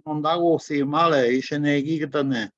non dago si male, ishene gigtane.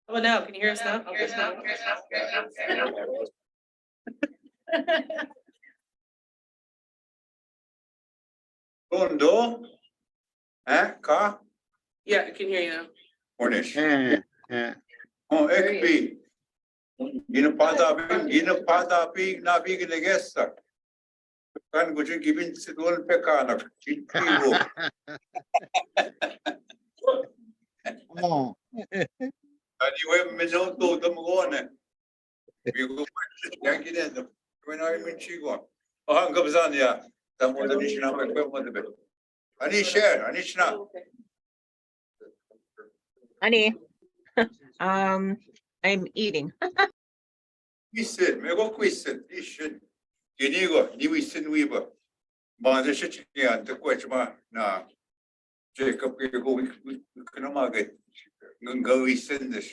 Oh, no, can you hear us now? Okay. Rondo? Ka? Yeah, I can hear you now. Ornish. Eh. Oh, ekbi. Yine padabi nabi ginegesta. Kan gucun gibin sidol pekana. Çintivo. Oh. Hani we minuto dumgone. Bigo yangi dedim. When I mean chigo. Aha gabzan ya. Tam orada nişina bakmadı be. Hani share, hani şina. Honey, I'm eating. Quisset, mego quisset, işin. Genigo, ni wisin wiba. Bazı şey çıkıyor, ante koçma na. Jacob, we can mag go send this.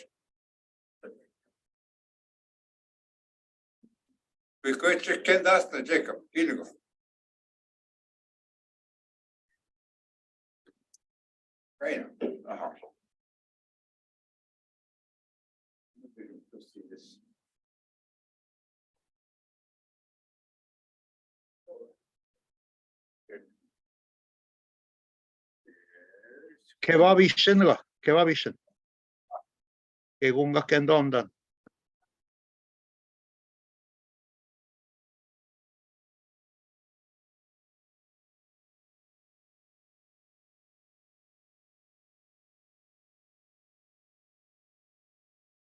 We could check that's the Jacob. Here you go. Right. Let's see this. Kebab işin ga. Kebab işin. Egunga kendo ondan.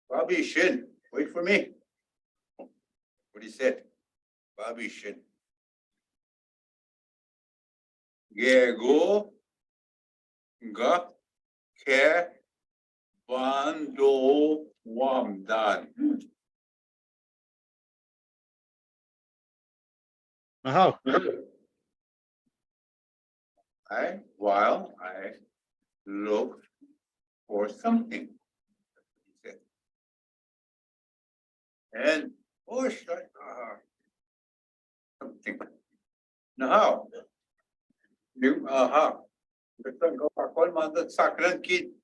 Bobby Shin, wait for me. What he said. Bobby Shin. Gego ga ke bando wamdan. Aha. While I look for something. He said. And something. Now, you Betul kau pakol mandat sakran kid.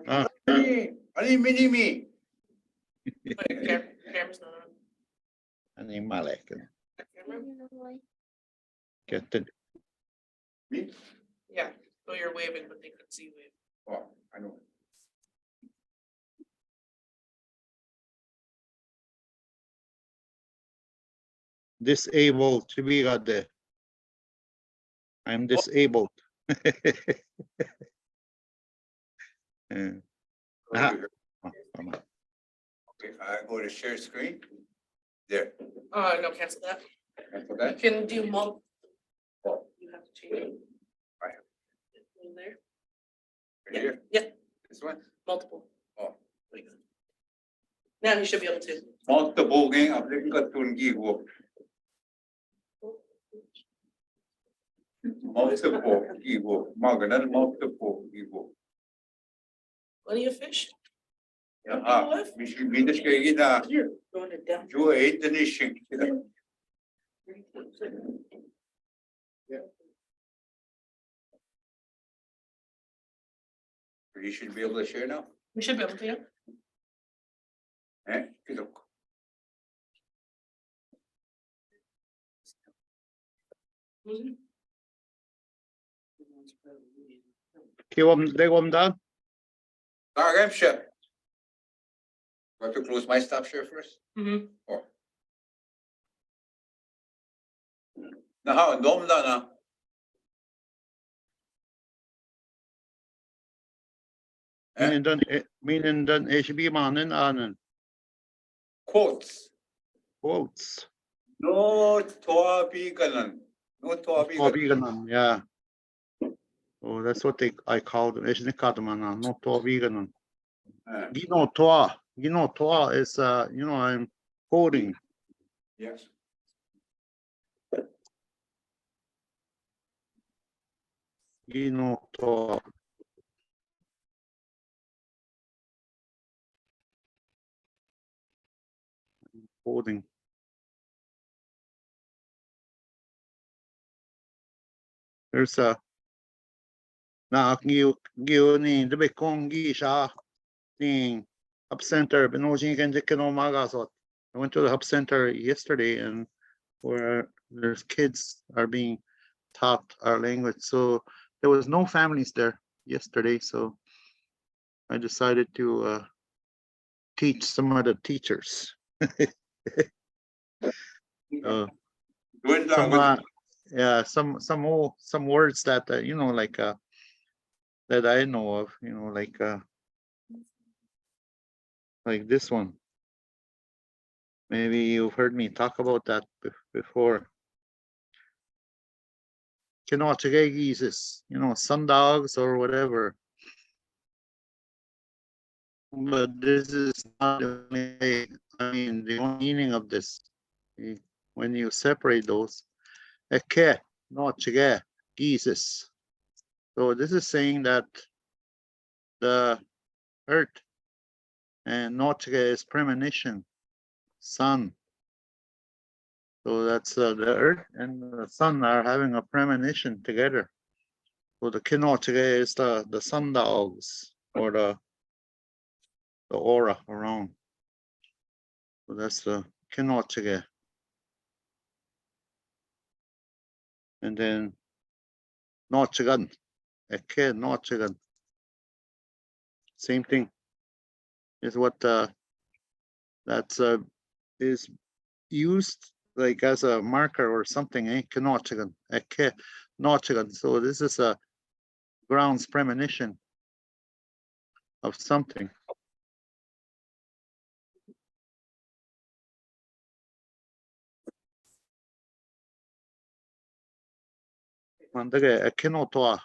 Ah. Ani mini me. Wait, camera's not on. Animale. Camera? Ketten. Me? Yeah, so you're waving, but they couldn't see you wave. Oh, I know. Disabled to be got there. I'm disabled. Aha. Oh, come on. Okay, I go to share screen. There. No, cancel that. And for You that, can do multiple. You have to change it. Right. In there, right here, yeah, this one. multiple. Oh. There you go. Now you should be able to. Multiple game of the Katungi work. Multiple Igbo, Maganan multiple Igbo. Plenty of fish. Yeah, we should be this guy na Here, going it down. Joe ate the nation. You should be able to share now. We should be able to, yeah. Eh? Look. They want down. I'm sure. Got to close my stop share first. Mm-hmm. Oh. Now how dom na. Meaning done HB mannen anen. Quotes. Quotes. No toabi ganan. No toabi ganan. Vegan, yeah. Oh, that's what I called them. Isn't it not to vegan. Toa is I'm quoting. Yes. Toa. Quoting. There's a give the big congi sha thing hub center, but no I went to the hub center yesterday and where there's kids are being taught our language. So there was no families there yesterday. So I decided to teach some of the teachers. Some words that that I know of, like this one. Maybe you've heard me talk about that before. Sun dogs or whatever. But this is not the only, the only meaning of this. When you separate those, Jesus. So this is saying that the earth and Noche is premonition, sun. So that's the earth and the sun are having a premonition together. So the Kinoche is the sundials or the aura around. So that's the Kinoche. And then Nochigan, Eke Nochigan. Same thing is what that's is used like as a marker or something, eh? Kenochigan, Eke Nochigan. So this is a grounds premonition of something. Mandage Ekenotoa.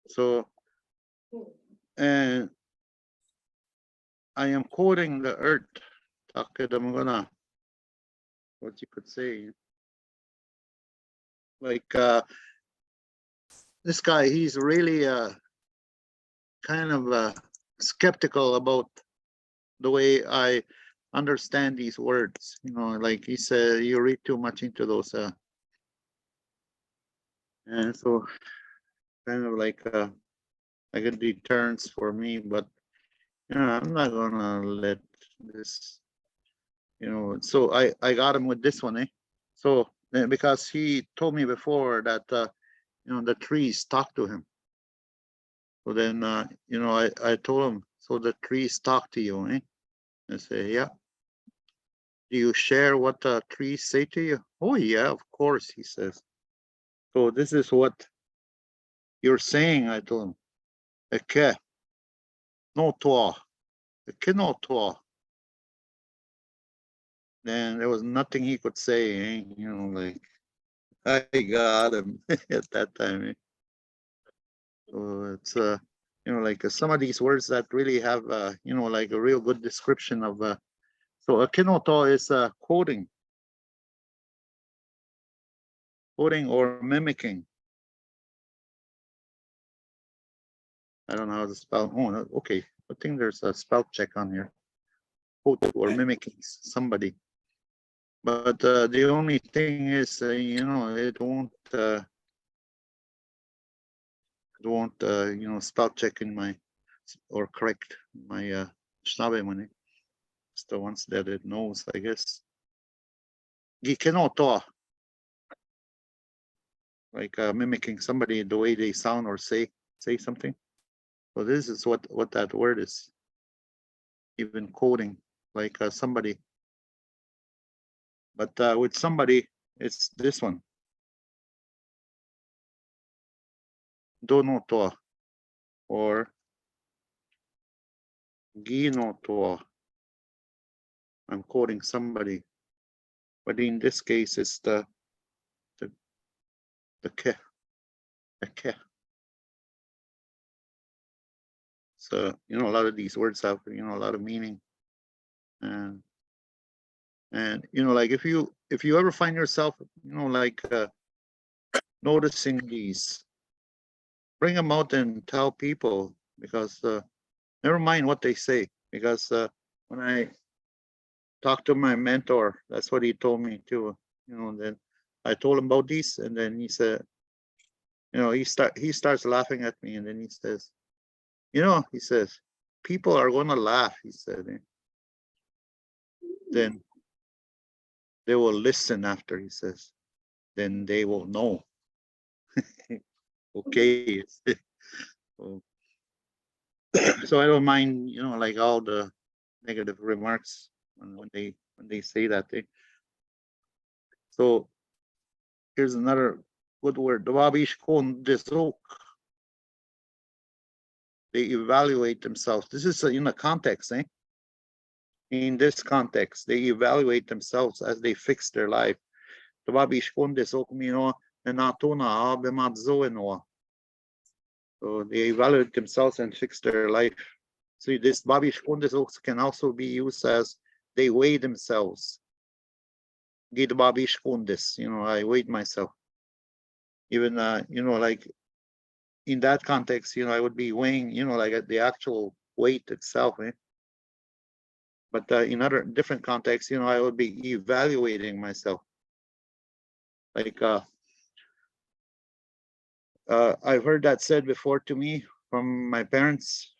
So and I am quoting the earth. Takedamgana. What you could say. Like this guy, he's really kind of skeptical about the way I understand these words. You know, like he said, you read too much into those and so kind of like a deterrence for me, but you know, I'm not gonna let this, you know. So I got him with this one, eh? So because he told me before that you know, the trees talk to him. So then you know, I told him, so the trees talk to you, eh? I say, yeah. Do you share what the trees say to you? Oh yeah, of course, he says. So this is what you're saying, I told him. Eke, no toa. Eke no toa. Then there was nothing he could say, eh? You know, like I got him at that time. Eh? So it's you know, like some of these words that really have you know, like a real good description of so akinoto is quoting or mimicking. I don't know how to spell. Oh, okay. I think there's a spell check on here. Quote or mimicking somebody. But the only thing is, you know, it won't you know, spell check in my or correct my Anishinaabemowin. It's the ones that it knows, I guess. Gikenoto, like mimicking somebody the way they sound or say something. So this is what that word is. Even quoting like somebody, but with somebody, it's this one. Donoto or ginoto. I'm quoting somebody, but in this case, it's the ke, the ke. So you know, a lot of these words have, you know, a lot of meaning, and you know, like if you ever find yourself, you know, like noticing these, bring them out and tell people, because never mind what they say, because when I talked to my mentor, that's what he told me too. You know, then I told him about these, and then he said, you know, he starts laughing at me, and then he says, you know, he says, people are gonna laugh, he said. Then they will listen after, he says. Then they will know. Okay. So, so I don't mind, you know, like all the negative remarks when they say that. So here's another good word. They evaluate themselves. This is in a context, eh? In this context, they evaluate themselves as they fix their life. So they evaluate themselves and fix their life. So this Babi Shkundis can also be used as they weigh themselves. Git Babi Shkundis, you know, I weighed myself. Even you know, like in that context, I would be weighing, like at the actual weight itself, eh? But in other different contexts, I would be evaluating myself. Like I've heard that said before to me from my parents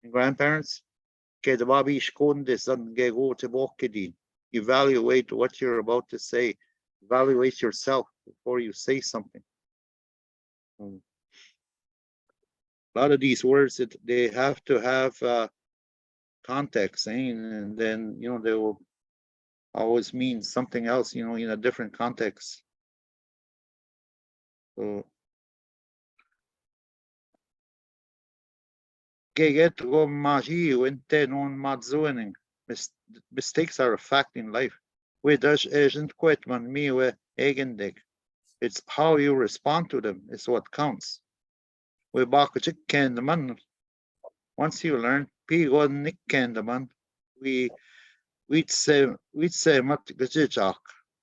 and grandparents. Evaluate what you're about to say. Evaluate yourself before you say something. A lot of these words, they have to have context, and then they will always mean something else, in a different context. So mistakes are a fact in life. It's how you respond to them is what counts. Once you learn,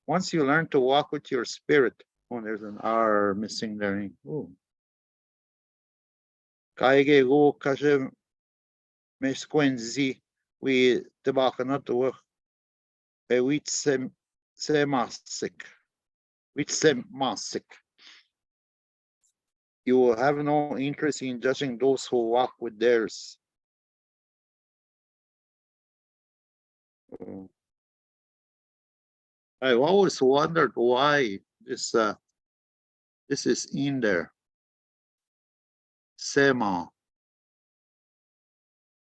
once you learn to walk with your spirit. Oh, there's an R missing there. Oh. We tillbaka na to you will have no interest in judging those who walk with theirs. I've always wondered why this is in there. Sema.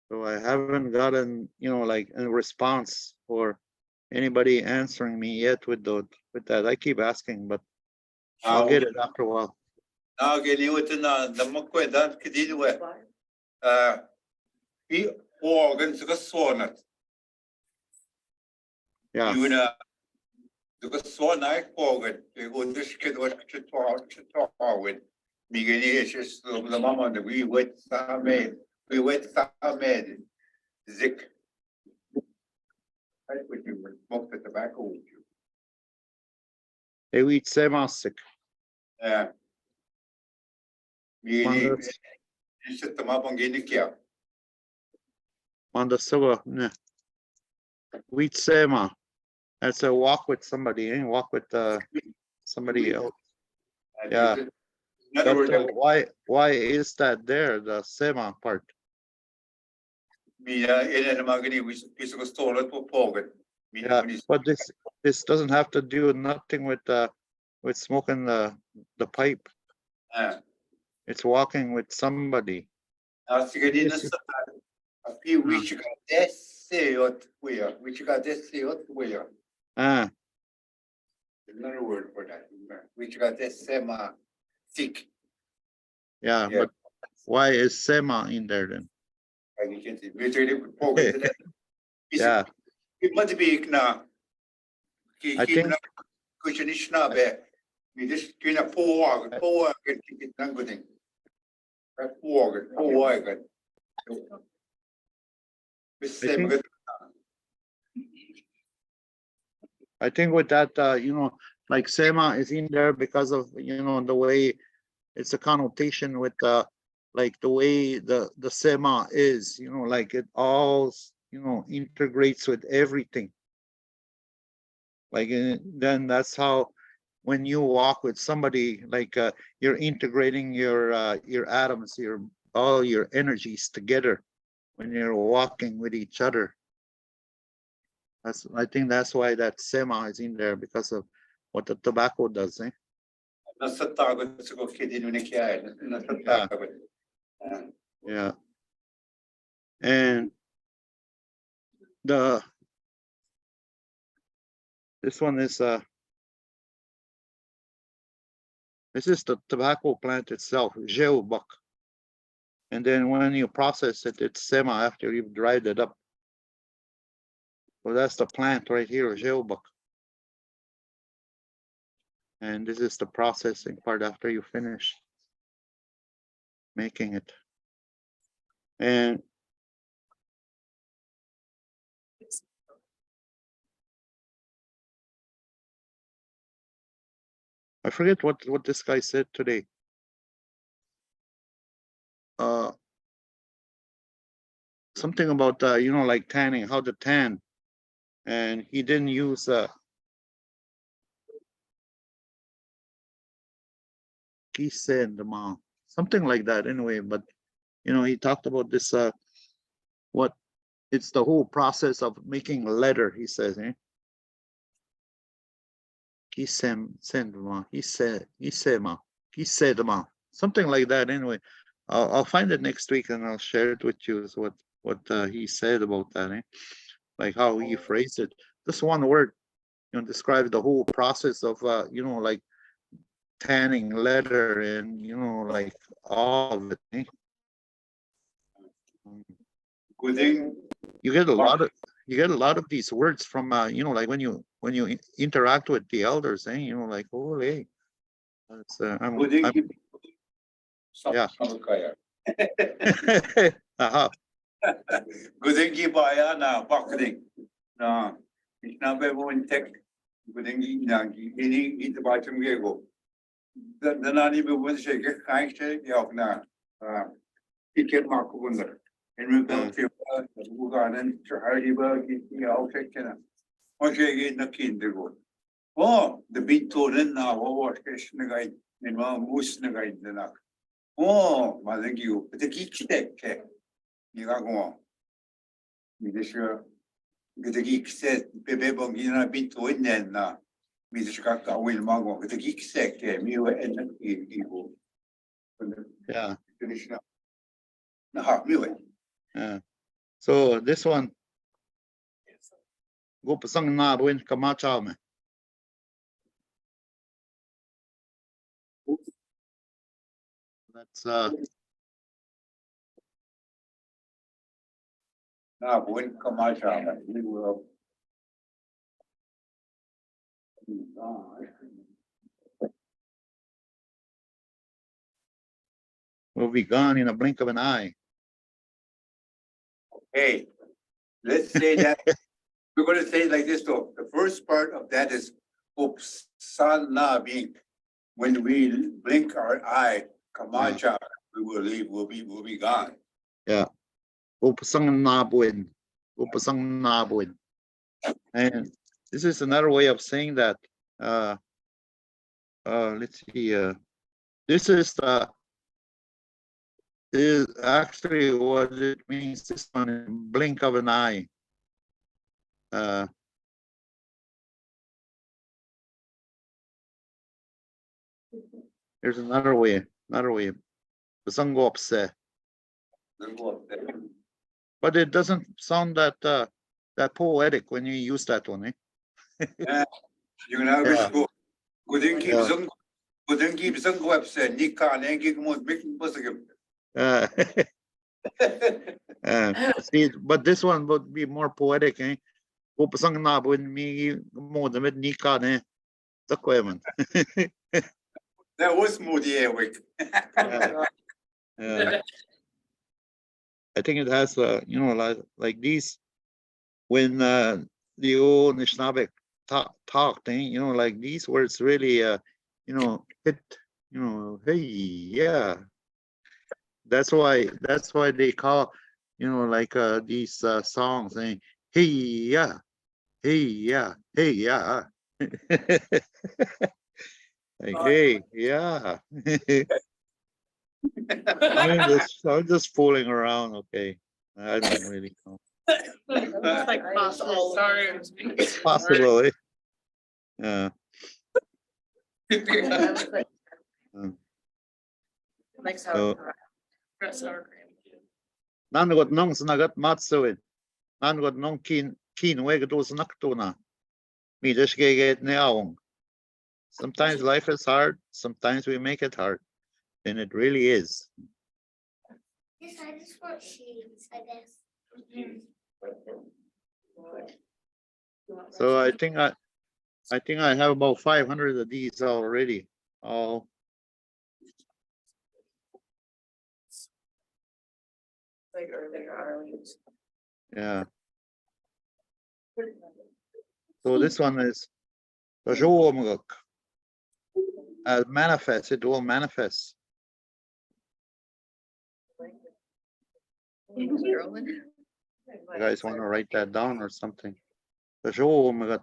So I haven't gotten, like a response or anybody answering me yet with that. I keep asking, but I'll get it after a while. Now get you with the McQueen that could deal with be organs of a sonnet. Yeah. You know, the sonnet organ, they go this kid was to talk with me. It's the mama that we wait some made. We wait some made. Zick. I would you smoke the tobacco with you. They eat semasik. Yeah. You set them up on getting care. Manda suga. Wheat sema. That's a walk with somebody, and walk with somebody else. Yeah. But why is that there, the sema part? Yeah, but this doesn't have to do nothing with smoking the pipe. It's walking with somebody. A few weeks ago, where. Another word for that. Which got this sema thick. Yeah, but why is sema in there then? Yeah. It must be now. I think We just kind of pour get good. Pour. I think with that, like sema is in there because of the way it's a connotation with like the way the sema is, like it all integrates with everything. Like then that's how when you walk with somebody, like you're integrating your atoms, all your energies together when you're walking with each other. I think that's why that sema is in there, because of what the tobacco does, eh? Yeah. And this one is this is the tobacco plant itself, geobuk. And then when you process it, it's sema after you've dried it up. So that's the plant right here, geobuk. And this is the processing part after you finish making it. And I forget what this guy said today. something about like tanning, how to tan, and he didn't use he said something like that anyway. But he talked about this what it's the whole process of making leather, he says. He said something like that anyway. I'll find it next week and I'll share it with you. So what he said about that, like how he phrased it. This one word, describes the whole process of like tanning leather and like all of it. Good thing. You get a lot of these words from like when you interact with the elders, like, oh hey, that's Good thing. Yeah. Uh-huh. Good thing keep eye na marketing. Na Anishinaabemowin tech. Good thing ini baca mengego. Dan nani bewen shake kain shake ya na. Tiket mark bunda. En we built here buganen terhari ba ya shake na. Oke na kindergo. Oh, the big tonen na what question guy in ma moose na guy na. Oh, ma thank you. But the geek tech. Niga go. Mi desha the geek said bebe bongina bit to in na. Mi desha ka will mago. The geek said mi we en go. Yeah. Na mi we. Yeah. So this one, go pasang na buin kamacha me. That's Na buen kamacha. We will. will be gone in a blink of an eye. Hey, let's say that we're going to say it like this though. The first part of that is upsana being when we blink our eye, kamacha, we will leave, we'll be gone. Yeah. Go pasang na buin. Go pasang na buin. And this is another way of saying that. Let's see. This is actually what it means. This one, in blink of an eye. Here's another way. Pasang go upse. But it doesn't sound that poetic when you use that one, You're gonna have Yeah. to go. Couldn't keep Yeah. some website, Nika, and gig was making positive. See, but this one would be more poetic, Go pasang na buin mi mo damit nika ne. Man. That was moody week. Yeah. I think it has like these when the old Anishinaabe talked, like these words really hit, hey, yeah. That's why they call like these songs saying hey yeah, hey yeah, hey yeah. Like, hey, yeah. I'm just fooling around, okay. I don't really know. It's like possible. Sorry. It's possible, Yeah. Like So- sour cream. Nangot nong sanagat matsuin. Nangot nong keen wega dos naktuna. Mi get neaong. Sometimes life is hard, sometimes we make it hard. And it really is. Yes, I just want shades, I guess. So I think I have about 500 of these already. All Like earlier. yeah. So this one is manifest. It will manifest. You guys want to write that down or something? Oh my God.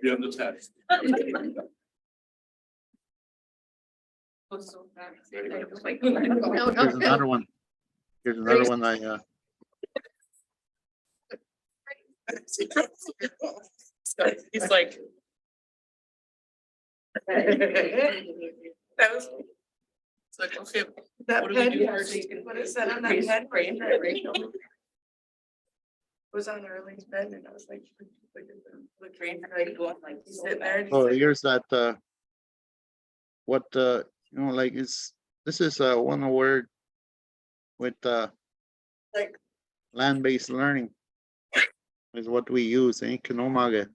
Be on the test. Here's another one. Here's another one He's like. That was. It's like, okay, That what do we do pen, first? what is that on that pen? Frame, frame. Was on Arlene's bed and I was like. The train, like, going like. Sit there and Oh, he's like, here's that, what, you know, like this is one word with, Like- land-based learning is what we use, Kinomage.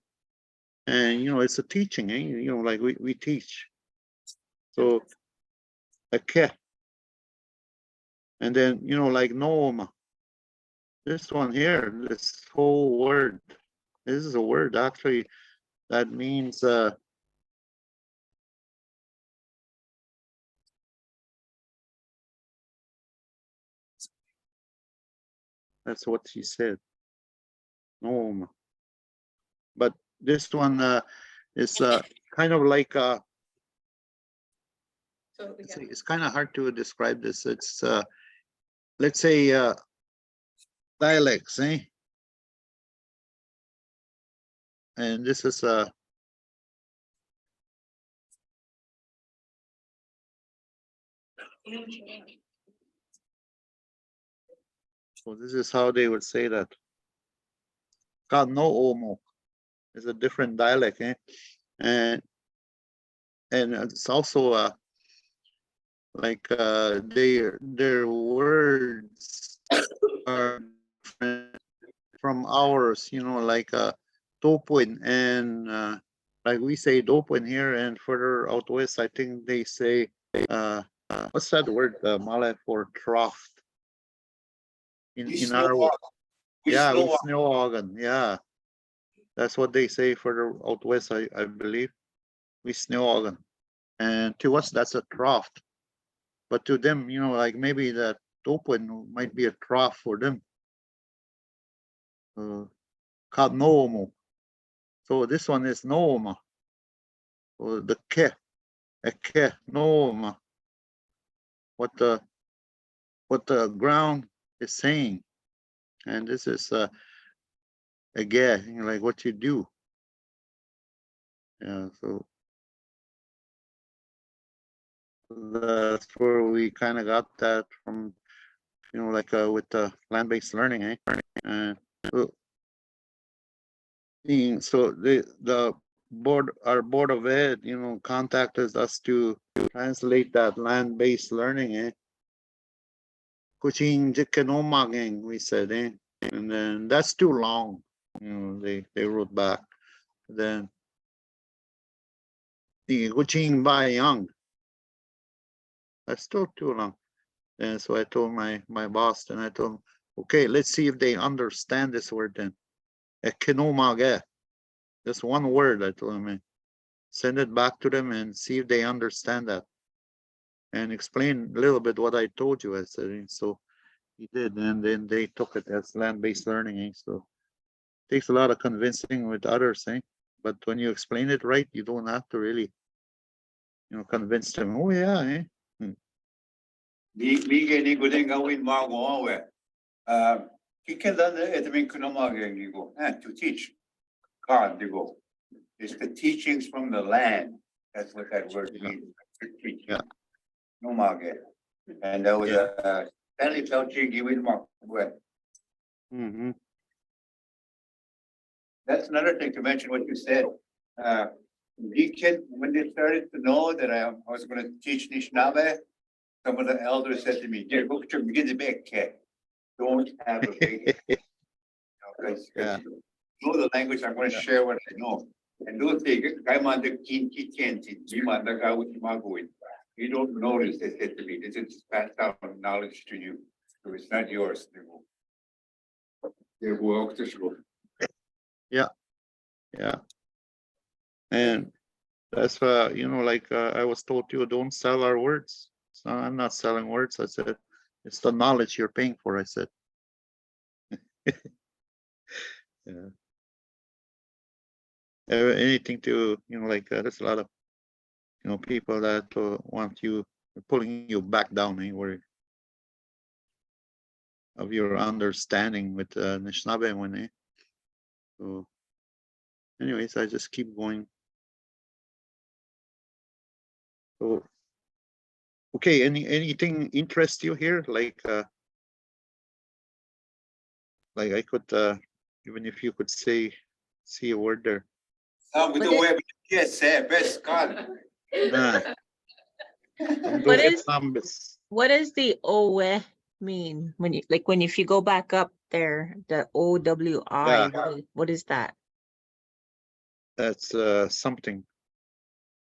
And, you know, it's a teaching, you know, like we teach. So, okay. And then, you know, like Noam. This one here, this whole word, this is a word actually that means, that's what she said. Noam. But this one is kind of like So, it's kind of hard to describe this. It's let's say dialects, and this is so this is how they would say that. God no omo is a different dialect, and it's also like their words are different from ours, you know, like Dopwin and like we say Dopwin here, and further out west I think they say what's that word, Mawla, for trough in our yeah, we snow organ, yeah, that's what they say further out west, I believe. We snow organ, and to us that's a trough, but to them, you know, like maybe that Dopwin might be a trough for them. Called Noomo. So this one is Nooma. So the ke, Nooma. What the ground is saying. And this is again, you know, like what you do. Yeah, so that's where we kind of got that from, you know, like with the land-based learning, And so the board, our board of ed, you know, contacted us to translate that land-based learning, Kuching Jikinomaging, we said, and then that's too long. You know, they wrote back. Then the Kuching Bayang, that's still too long. And so I told my boss, and I told him, okay, let's see if they understand this word then. Ekinomage. That's one word, I told him. Send it back to them and see if they understand that. And explain a little bit what I told you. I said, so he did, and then they took it as land-based learning. So it takes a lot of convincing with others, but when you explain it right, you don't have to really, you know, convince them. Oh yeah, Ni gudeng gawin mo we. Kikendan etamin kunomage gigo. To teach. God digo. It's the teachings from the land. That's what that word means. To teach. Yeah. Nomage. And that was Stanley Felching giving mo we. mm-hmm. That's another thing to mention what you said. When they started to know that I was going to teach Anishinaabe, some of the elders said to me, "Yeah, go to begin the big cat. Don't have a big, because Yeah. you know the language. I'm going to share what I know. And don't take it. I'm on the kinki kenti. You don't notice, they said to me. This is passed down knowledge to you. So it's not yours. They walk to school. Yeah. And that's you know, like I was told, you don't sell our words. So I'm not selling words. I said, it's the knowledge you're paying for. I said. Yeah. Anything to, like there's a lot of, people that want you, pulling you back down anywhere of your understanding with Anishinaabemowin. So anyways, I just keep going. So okay, anything interest you here? Like I could even if you could say a word there. With the web, yes, best God. Ah, What is- numbers. What does the OWE mean when you if you go back up there, the OWI, Yeah. what is that? That's something.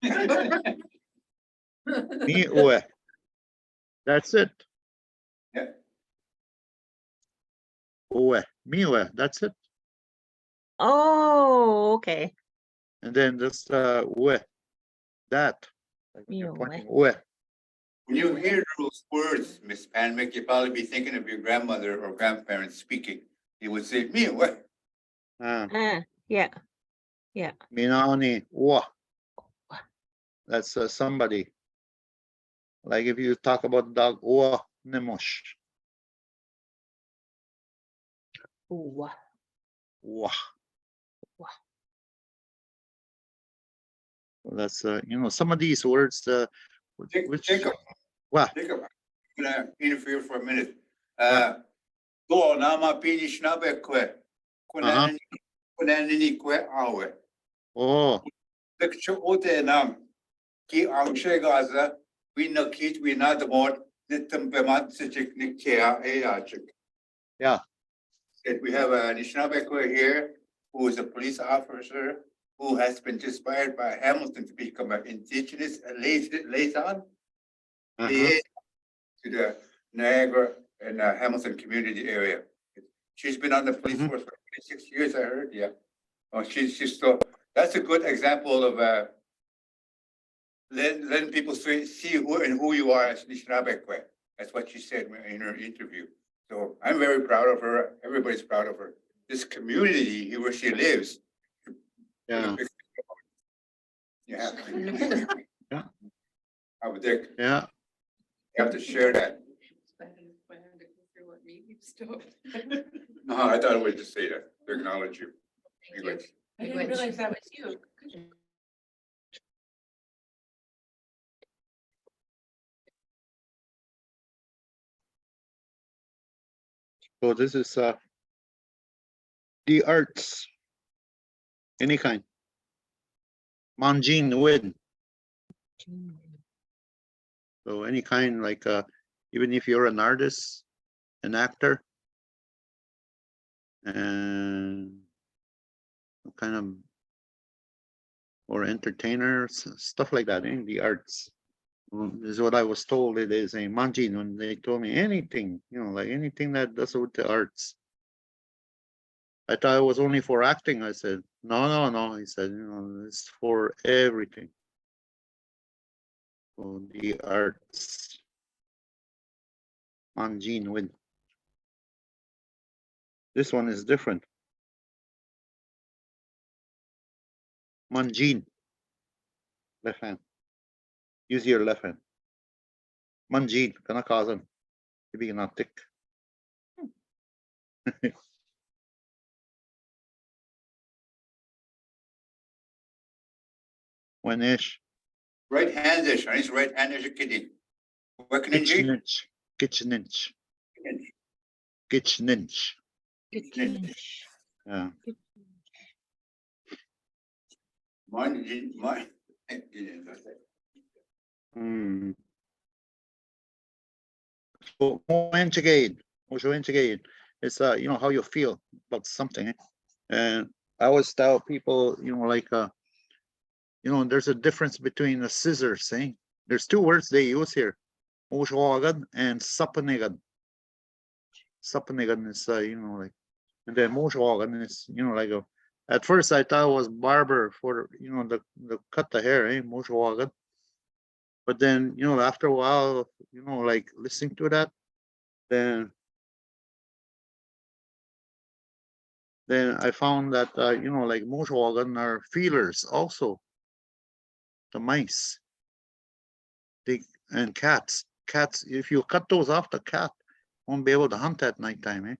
Me Owe. That's it. Yeah. Owe. Me Owe. That's it. Oh, okay. And then just Owe. That. Like when you're Me pointing Owe. When you hear those words, Miss Panwick, you probably be thinking of your grandmother or grandparents speaking. They would say, me, what? Ah, Yeah. Minaoni Owe. That's somebody. Like if you talk about dog Owe Nemosh. Ooh. Owe. Wah. That's some of these words which Jacob, what? Jacob, I'm gonna interfere for a minute. Go nama pinish nabe kwe. Kunanini kwe awe. Oh, Lecture ote nam. Ki angshe gaza. We no kit, we not the more. Nitum bemat sijik nikea eachik. yeah. We have a Anishinaabe here who is a police officer who has been inspired by Hamilton to become an indigenous liaison Uh-huh. to the Niagara and Hamilton community area. She's been on the police Mhm. force for 26 years, I heard, yeah. Oh, she's still, that's a good example of letting people see who you are as Anishinaabe. That's what she said in her interview. So I'm very proud of her. Everybody's proud of her. This community where she lives. Yeah. Yeah. Yeah. I would think Yeah. you have to share that. No, I thought I would just say that to acknowledge you. Anyway. I didn't realize that was you. So this is the arts. Any kind. Manjin win. So any kind, like even if you're an artist, an actor, and kind of or entertainers, stuff like that in the arts. This is what I was told. It is a manjin when they told me anything, like anything that does with the arts. I thought it was only for acting. I said, no. He said, it's for everything. For the arts. Manjin win. This one is different. Manjin. Left hand. Use your left hand. Manjin. Kana kazan. Ibig natik. When ish. Right handish, and he's right handish a kidding. Working in G. Kitchenich. Kitchenich. Yeah. Mine. Hmm. So it's how you feel about something. And I always tell people, like there's a difference between the scissors, eh? There's two words they use here. Moshwagan and sapanigan. Sapanigan is like, and then moshwagan is like at first I thought it was barber for the cut the hair, eh? Moshwagan. But then, after a while, like listening to that, then I found that, like Moshwagan are feelers also. The mice, and cats. Cats, if you cut those off, the cat won't be able to hunt at nighttime, eh?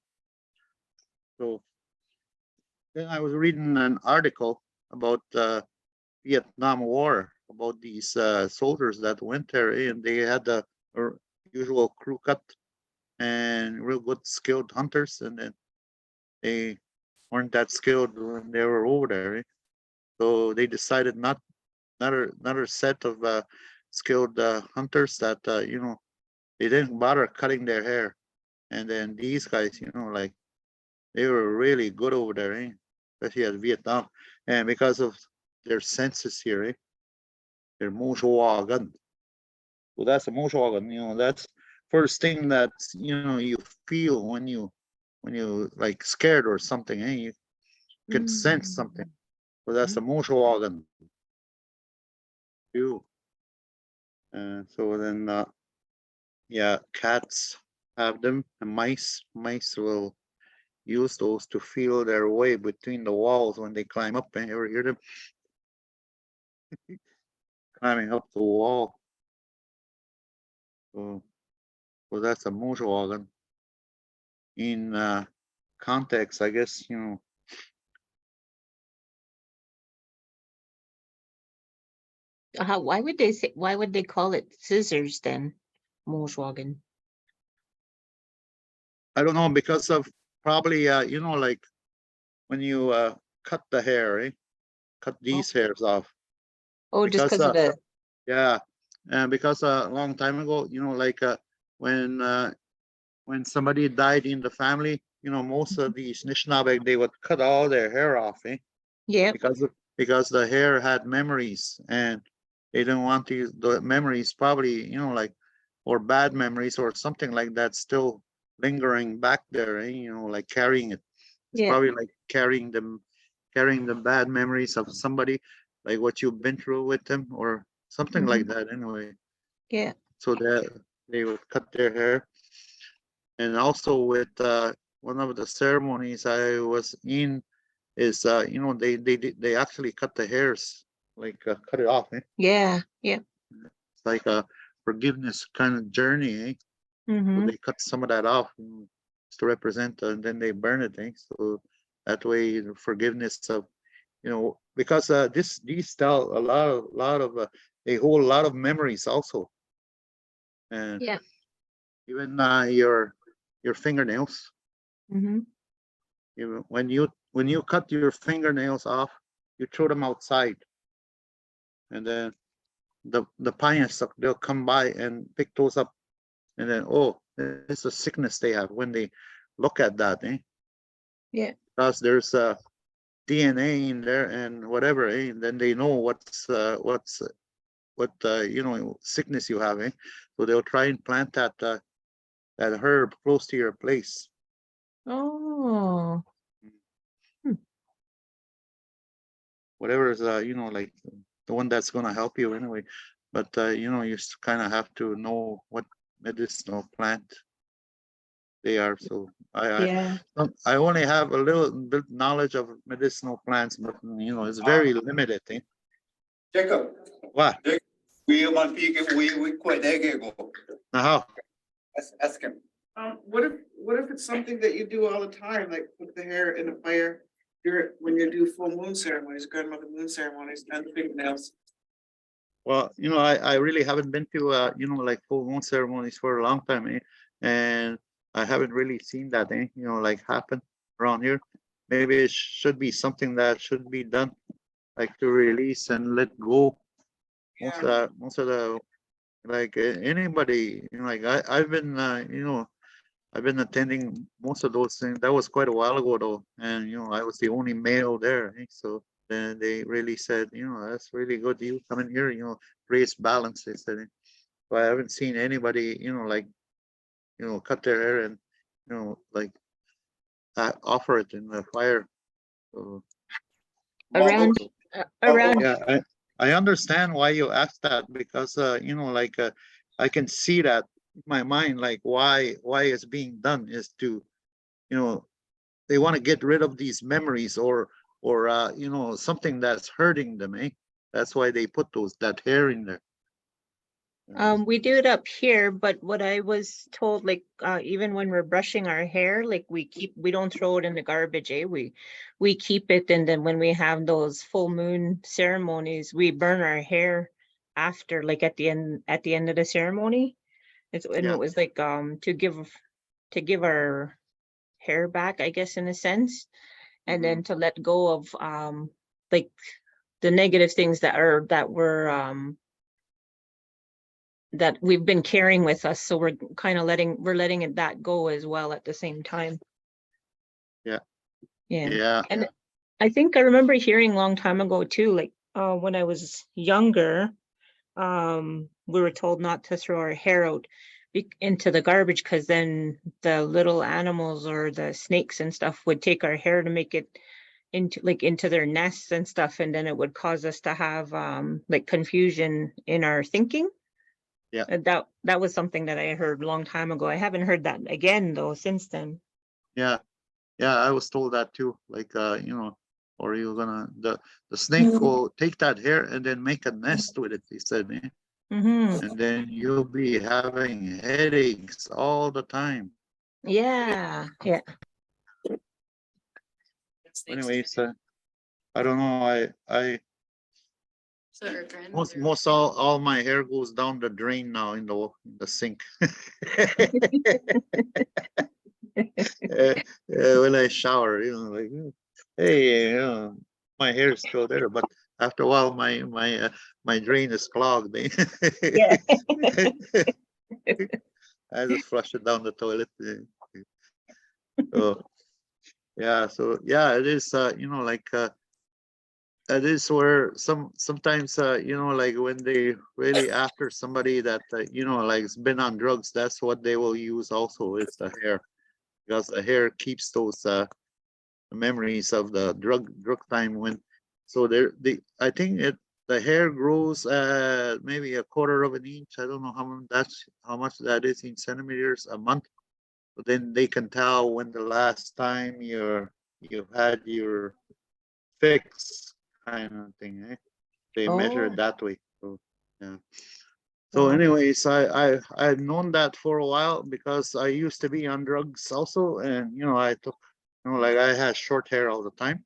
So then I was reading an article about Vietnam War, about these soldiers that went there, and they had the usual crew cut and real good skilled hunters, and then they weren't that skilled when they were over there. Eh? So they decided not another set of skilled hunters that they didn't bother cutting their hair, and then these guys, like they were really good over there, eh? Especially at Vietnam, and because of their senses here, eh? Their Moshwagan. So that's a Moshwagan. That's first thing that you feel when you like scared or something, eh? You can sense something. So that's a Moshwagan. You. So then, yeah, cats have them, and mice will use those to feel their way between the walls when they climb up. And you ever hear them climbing up the wall? So that's a Moshwagan. In context, I guess, Why would they say? Why would they call it scissors then? Moshwagen. I don't know, because of probably like when you cut the hair, eh? Cut these hairs off. Oh, just Because because of the. yeah, because a long time ago, like when somebody died in the family, most of the Anishinaabe, they would cut all their hair off, eh? Yeah. Because the hair had memories, and they didn't want to use the memories, probably, like, or bad memories or something like that still lingering back there, eh? Like carrying it. It's Yeah. probably like carrying the bad memories of somebody, like what you've been through with them or something like that anyway. Yeah. So that they would cut their hair. And also with one of the ceremonies I was in is they actually cut the hairs, like cut it off, eh? Yeah. Yeah. It's like a forgiveness kind of journey, eh? So Mm-hmm. they cut some of that off, to represent, and then they burn it, eh? So that way the forgiveness of, because these tell a lot of they hold a lot of memories also, and Yeah. even your fingernails. Mm-hmm. When you cut your fingernails off, you throw them outside, and then the pioneers, they'll come by and pick those up, and then, oh, it's a sickness they have when they look at that, eh? Yeah. Because there's DNA in there and whatever, eh? And then they know what sickness you have, eh? So they'll try and plant that herb close to your place. Oh. Whatever is like the one that's gonna help you anyway. But you kind of have to know what medicinal plant they are. So Yeah. I only have a little bit knowledge of medicinal plants, but it's very limited, eh? Jacob, What? we want we quit go. Now, Ask him. What if it's something that you do all the time, like put the hair in the fire when you do full moon ceremonies, grandmother moon ceremonies, and the fingernails? well, I really haven't been to like full moon ceremonies for a long time, eh? And I haven't really seen that, eh? Like happen around here. Maybe it should be something that should be done, like to release and let go. Most of the like anybody, like I've been I've been attending most of those things. That was quite a while ago though, and I was the only male there, eh? So then they really said, that's really good. You come in here, raise balance. They said, but I haven't seen anybody, like, cut their hair and, like offer it in the fire. So Around. yeah, Around. yeah, I understand why you asked that because, you know, like, I can see that in my mind, like why it's being done is to, you know, they want to get rid of these memories or, you know, something that's hurting them, eh? That's why they put that hair in there. We do it up here, but what I was told, like, even when we're brushing our hair, like we don't throw it in the garbage, eh? We keep it, and then when we have those full moon ceremonies, we burn our hair after, like at the end of the ceremony. And Yeah. it was like, to give our hair back, I guess, in a sense, and then to let go of, like the negative things that we've been carrying with us. So we're kind of letting it that go as well at the same time. Yeah. Yeah. Yeah. And I think I remember hearing a long time ago too, like, when I was younger, we were told not to throw our hair out into the garbage, because then the little animals or the snakes and stuff would take our hair to make it into their nests and stuff, and then it would cause us to have like confusion in our thinking. Yeah. That was something that I heard a long time ago. I haven't heard that again though since then. Yeah. Yeah. I was told that too. Like, you know, or you're gonna, the snake will take that hair and then make a nest with it, he said, eh? Mm-hmm. And then you'll be having headaches all the time. Yeah. Anyways, I don't know. I So our grandmother. most all my hair goes down the drain now in the sink. When I shower, you know, like, hey, you know, my hair is still there, but after a while, my drain is clogged. Eh? Yeah. I just flush it down the toilet. So yeah, it is. You know, like, that is where sometimes, you know, like when they really after somebody that, you know, like has been on drugs, that's what they will use also is the hair, because the hair keeps those memories of the drug time when. So I think the hair grows maybe a quarter of an inch. I don't know how much that is in centimeters a month. But then they can tell when the last time you had your fix kind of thing, eh? They measure it Oh. that way. So yeah. So anyways, I've known that for a while because I used to be on drugs also, and you know I took, you know, like I had short hair all the time.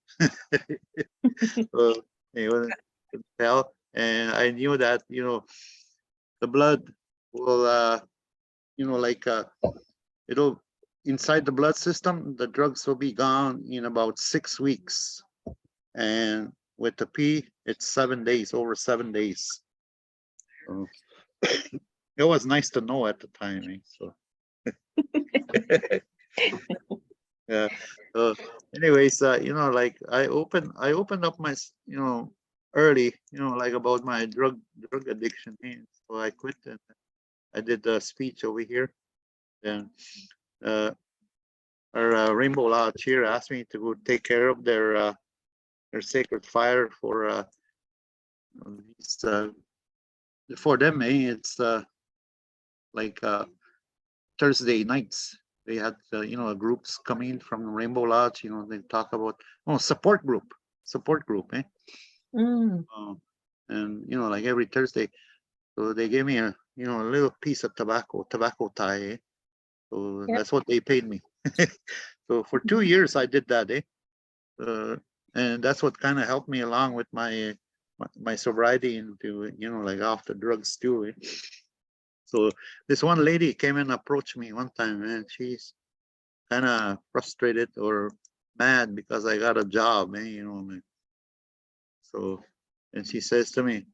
So you could tell, and I knew that, you know, the blood will you know, like it'll inside the blood system, the drugs will be gone in about 6 weeks, and with the P, it's 7 days, over 7 days. So it was nice to know at the time, eh? So yeah. Anyways, you know, like I opened up my, you know, early, you know, like about my drug addiction. So I quit and I did a speech over here. And our Rainbow Lodge here asked me to go take care of their sacred fire for these, for them. It's like Thursday nights. They had, you know, groups coming from Rainbow Lodge. You know, they talk about support group, eh? Mm. And you know, like every Thursday, so they gave me a, you know, a little piece of tobacco tie. Eh? So Yep. that's what they paid me. So for 2 years I did that, eh? And that's what kind of helped me along with my sobriety into, you know, like off the drugs too. Eh? So this one lady came and approached me one time, and she's kind of frustrated or mad because I got a job, eh? You know, so, and she says to me,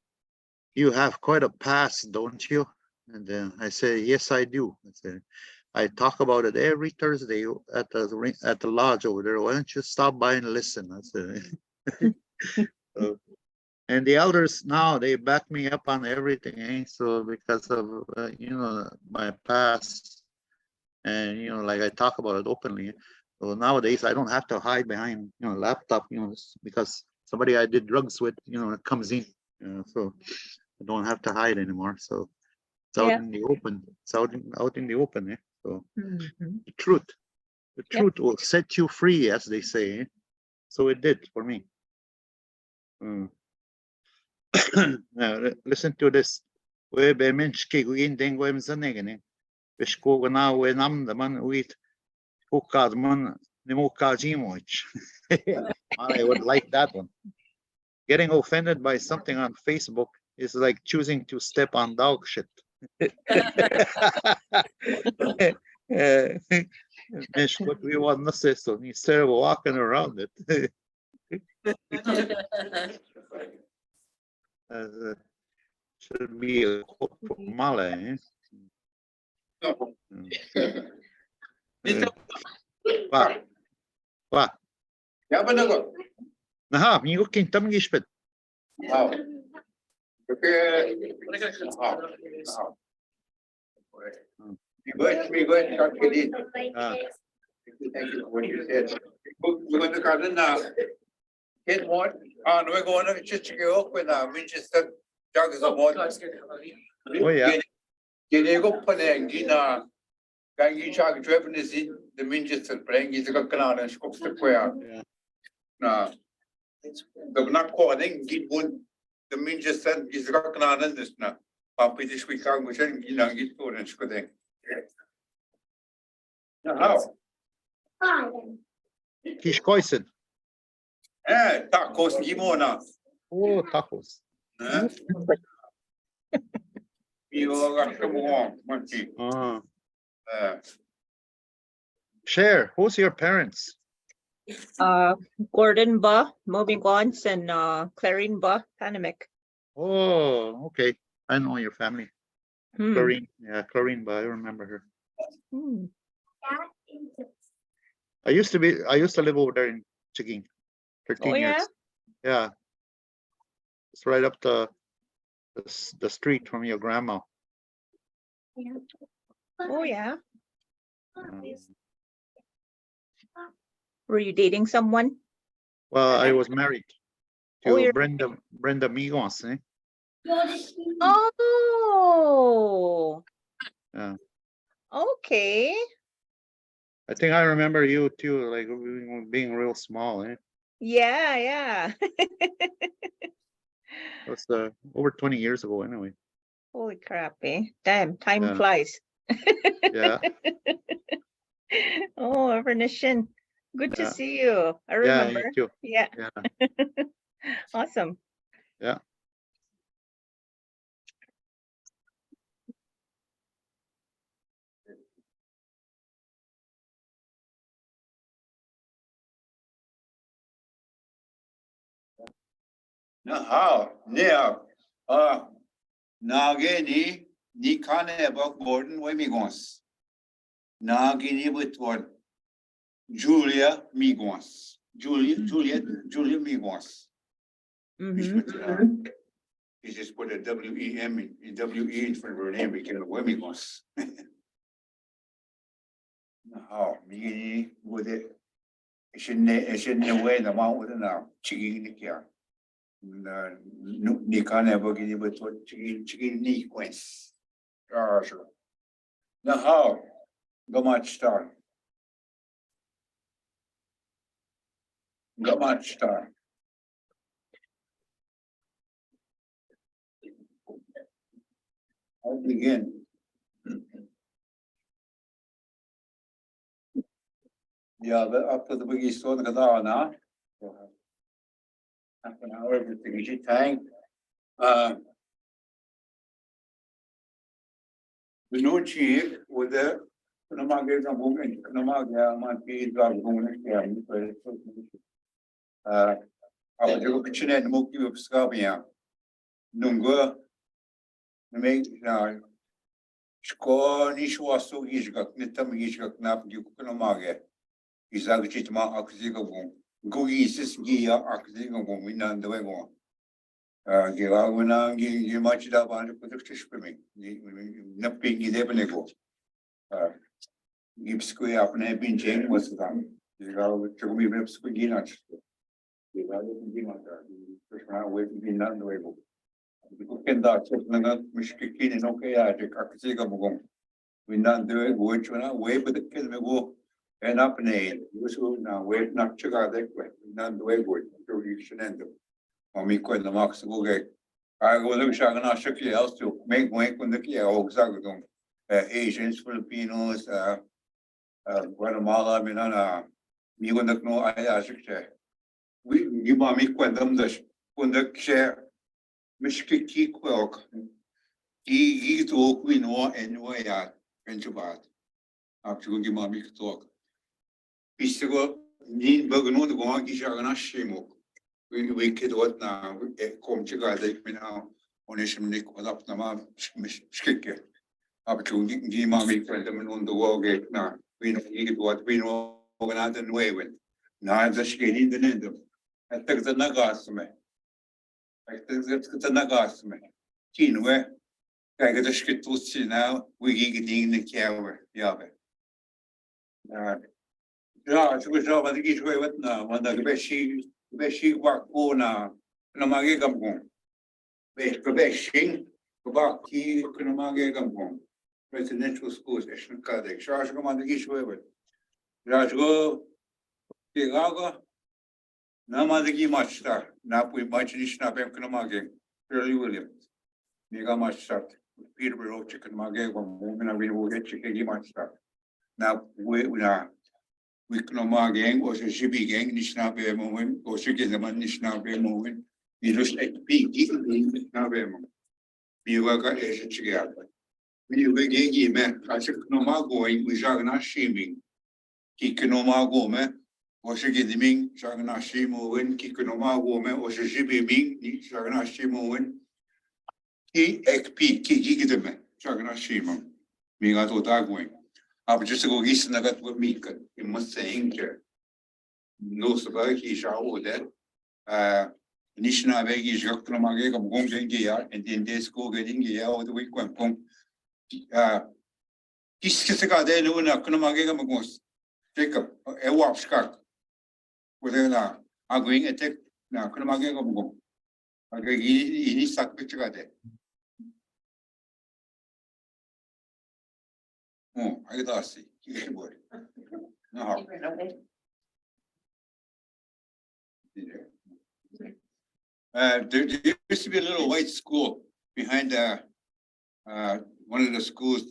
"You have quite a past, don't you?" And then I say, "Yes, I do." I said, "I talk about it every Thursday at the lodge over there. Why don't you stop by and listen?" I said. So, and the elders now they back me up on everything, eh? So because of you know, my past, and you know, like I talk about it openly. So nowadays I don't have to hide behind, you know, laptop, you know, because somebody I did drugs with, you know, comes in so I don't have to hide anymore. So it's out Yeah. in the open. It's out in the open. So Mhm. the truth Yep. will set you free, as they say. So it did for me. Mm. Now, listen to this. We be mensch ke gwin den go im zanegen. Wish ko na we nam the man wheat ko kad man nemo kajimoch. I would like that one. Getting offended by something on Facebook is like choosing to step on dog shit. Mish, what we want to say, so instead of walking around it, should be a quote from Mawla, eh? Wa, wa. Ya ba na ko? Naha, mi ko kintam gishpet. Wow. Okay. We go and talk to you. Thank you for what you said. We're going to garden now. Get what? We're going to just go up with Winchester joggers of water. Oh, yeah. Get go put a gina. Gangi chag driven is in the Winchester playing is a canal and scopes the prayer. Yeah. No. The not calling get one. The Winchester is a canal and this now. Papi this week I'm going to get good and scolding. Now. Kish koisen. Tacos gimona. Oh, tacos. You got some more, monkey. Share, who's your parents? Gordon Ba, moving on, and Clarine Ba, Panamic. Oh, okay. I know your family. Hmm. Clarine, yeah, Clarine, but I remember her. Hmm. I used to live over there in Chiging, 13 Oh, yeah? years. Yeah. It's right up the street from your grandma. Oh, yeah. Um, Were you dating someone? well, I was married Oh, to you're- Brenda Migos, eh? Oh. Yeah. Okay. I think I remember you too, like being real small, eh? Yeah, yeah. That's over 20 years ago anyway. Holy crap, eh? Damn, time Yeah. flies. Yeah. Oh, Evernishin. Good to Yeah. see you. I Yeah, remember. you too. Yeah. Yeah. Awesome. Yeah. How? Yeah. Nagini, ni kane about Gordon Wemigons. Nagini with what? Julia Migons. Julia Migons. Mhm. He just put a W-E-M in W-E in front of her name, became a Wemigons. How? Me with it. It shouldn't away the mount with it now. Chicken in the car. Ni kane about getting with what chicken ni quince. Sure. Now how? Go much star. Go much star. I'll begin. Yeah, but up to the biggie store, the Gadara now. Half an hour, everything is your time. The new chief with the. No more gives a woman, no more, yeah, my kids are going to. I was going to chin and move you up Scabia. Nunga. The make, Score, Nishwa, so he's got, Nitam, he's got nap, you can marget. He's actually to my Oxigo. Go east, Gia, Oxigo, we none the way on. Give out when I give you much up on the production swimming. Not being it ever nego. Give square up and have been Jane was done. You go to me with squiggy nuts. You rather than be like that. First round away from being none the way. Kenda chekna mishkikini no kaya de kakasiga mugong. We not do it, which when I wait with the kid me go and up and in. You now wait not chica that way. Not do it good. You should end them. Or me quite the marks go get. I go look shagana shiki else to make wink when the key oh zagadon. Asians, Filipinos, Guatemala, Minana, me when the no I ask. We you want me quite them the when the share. Mishkiki kwelk. He talk we know and way out. Benjabat. After you give me talk. Pistigo, need Bugano to go on Gishagana Shimok. We kid what now? Come to God, they now on Ishmael was up the mouth, Mishkiki. Up to give me them on the wall gate now. We know what we know not in way with. Now the skinny in the end of. I took the Nagas me. I think that's the Nagas me. Teen where I get a skit to see now. We get in the cower. Yeah. Ja, het is wel wat ik iets weet nou, want dat best wat na mag ik hem gewoon. Best wat hier kunnen mag ik hem gewoon. Residential schools is een kade. Ik zou zeggen maar iets weet. Ja, zo die gaga. Na maar ik match start. Na pui match niet snap hem kunnen mag ik. Shirley Williams. Die ga match start. Peterborough chicken mag ik gewoon. Mijn wil get chicken match start. Nou, we kunnen maar gang, was een GB gang, Anishinaabemowin, was je geen man Anishinaabemowin. Die dus echt big, die Anishinaabemowin. Die welke is het gegaan. Die we geen man, als ik normaal going, we zeggen naar shaming. Kijk normaal komen, was je geen ming, zeggen naar shaming, kijk normaal komen, was je GB ming, niet zeggen naar shaming. Die ek pik, kijk de me, zeggen naar shaming. We gaan tot daar going. Aber just to go east and got what me could, you must say, here. No, so about he shall that. Anishinaabemowin is got to make a gong gear, and then they school getting gear with the week when pump. He's kissing out there, no, not gonna make a ghost. Jacob, a warp scark. Whether now, I'm going to take now, gonna make a gong. Okay, he stuck picture there. Oh, I got to see. No. There used to be a little white school behind one of the schools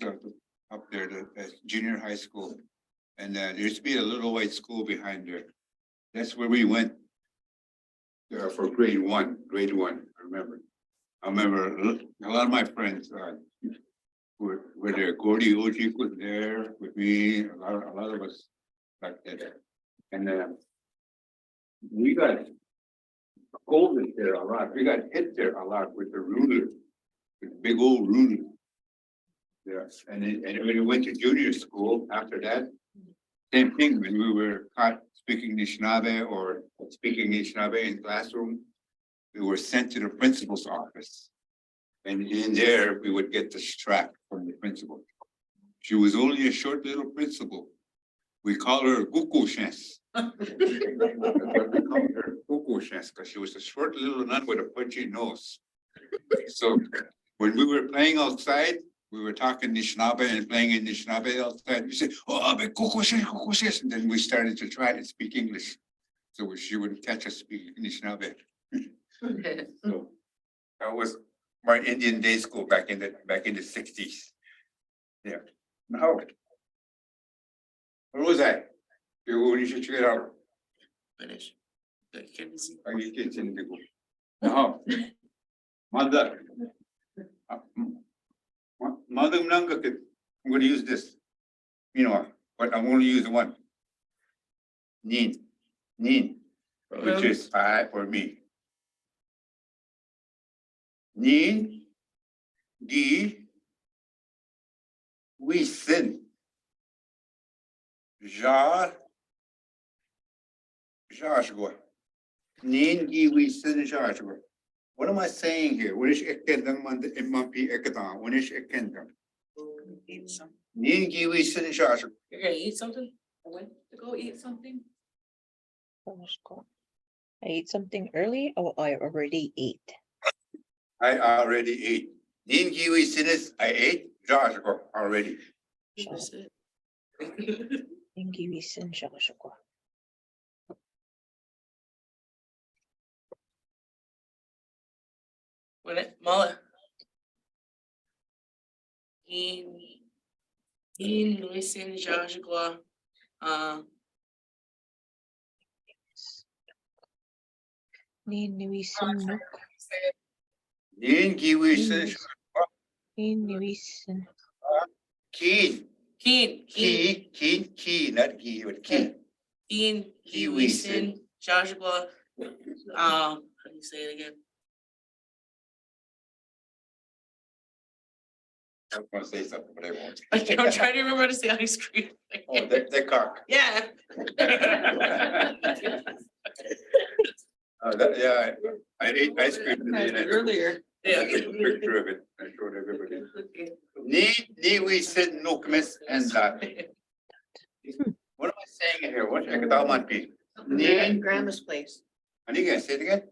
up there, the junior high school. And there used to be a little white school behind there. That's where we went for grade one, I remember. I remember a lot of my friends were there. Gordy Ojik was there with me, a lot of us back there. And we got scolded there a lot. We got hit there a lot with the ruler, with big old ruler. Yes, and when we went to junior school after that, same thing, when we were caught speaking Anishinaabe or speaking Anishinaabe in classroom, we were sent to the principal's office. And in there, we would get the strap from the principal. She was only a short little principal. We call her Kukushens. We called her Kukushens because she was a short little nun with a punchy nose. So when we were playing outside, we were talking Anishinaabe and playing in Anishinaabe outside. We said, "Oh, but Kukushens," and then we started to try to speak English, so she would catch us speaking Anishinaabe. So that was my Indian day school back in the 60s. Yeah. Now, where was I? You should check it out. Finish. The kids. Are you kids in the group? Now, mother. Mother Nanga, I'm going to use this. You know, but I'm going to use one. Nin, which is I for me. Nin, di, we sin. Joshua. Nin, di, we sin, Joshua. What am I saying here? What is ekendang man in mapi ekatan? What is ekendang? Eat something. Nin, di, we sin, Joshua. You're gonna eat something? I went to go eat something. I ate something early. Oh, I already ate. I already ate. Nin kiwi sinis, I ate, Josh already. That's it. Ingiwisin siya ko. When it, Mawla. In listen, Joshua. Ni niwisin nuk. Nin kiwi sinis, Ni niwisin. keen, Keen, not key, but keen. Listen, Joshua. How do you say it again? I was gonna say something, but I won't. I'm trying to remember how to say ice cream. Oh, the cock. Yeah. Yeah, I ate ice cream today and I took Earlier. Yeah. a picture of it. I showed everybody. Ni we said no miss and that. What am I saying here? What I could not be. Ni, Grandma's place. I need to say it again.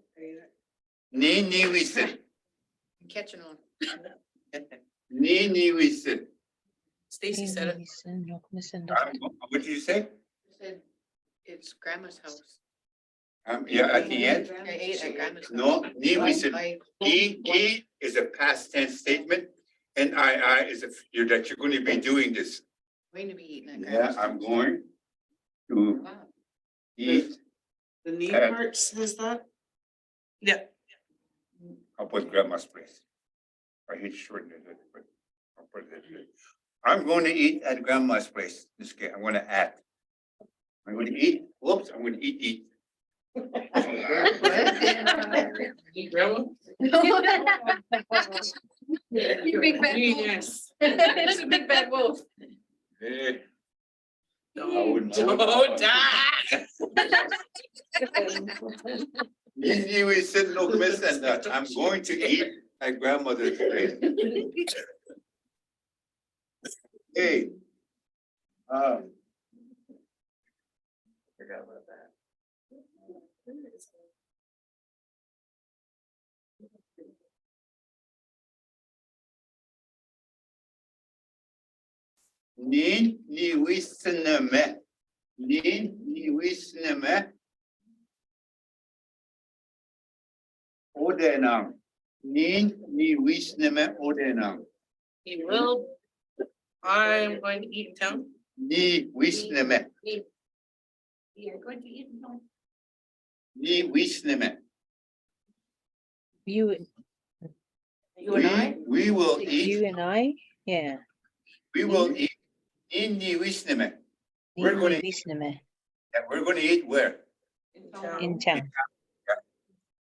Ni we said. Catching on. Ni we said. Stacy said it. Niwisin nuk misin What did you say? Said it's grandma's house. Yeah, at the end. I ate at grandma's. No, ni we said. He is a past tense statement. And I is a, you're that you're going to be doing this. Going to be eating at Yeah, grandma's. I'm going to Wow. eat The knee And- part says that? Yeah. up with grandma's place. I hate shortening it, but I'll put it in. I'm going to eat at grandma's place. This guy, I'm gonna add. I'm gonna eat, whoops, I'm gonna eat. Grandma? You big bad wolf. Yes. It's a big bad wolf. Hey, No, wouldn't- don't die. you is sitting no miss and that I'm going to eat at grandmother's place. Hey. Forgot about that. Ni wisneme. Ni wisneme. Odenam. Ni wisneme odenam. You will. I'm going to eat in town. Ni wisneme. You're going to eat in town. Ni wisneme. You You and I? We will eat, you and I? Yeah. we will eat in the wisneme. We're gonna- Niwisin And we're gonna eat where? in town.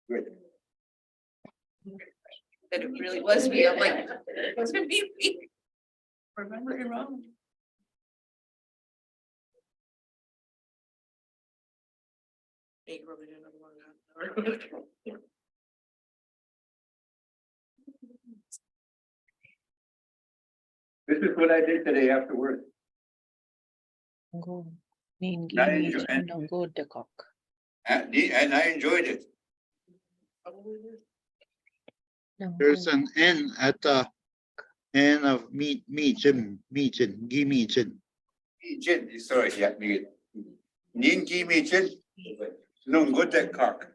Good. That it really was me. I'm like, it wasn't me. Remember it wrong. Hey, probably do another one in half an hour. This is what I did today after work. Go. Nin Nice, giwisin and- no go de cock. And I enjoyed it. No, There's go. an N at the end of Meechin, Gimichin. Gin, sorry, yeah, me. Nin gi me gin. No good that cock.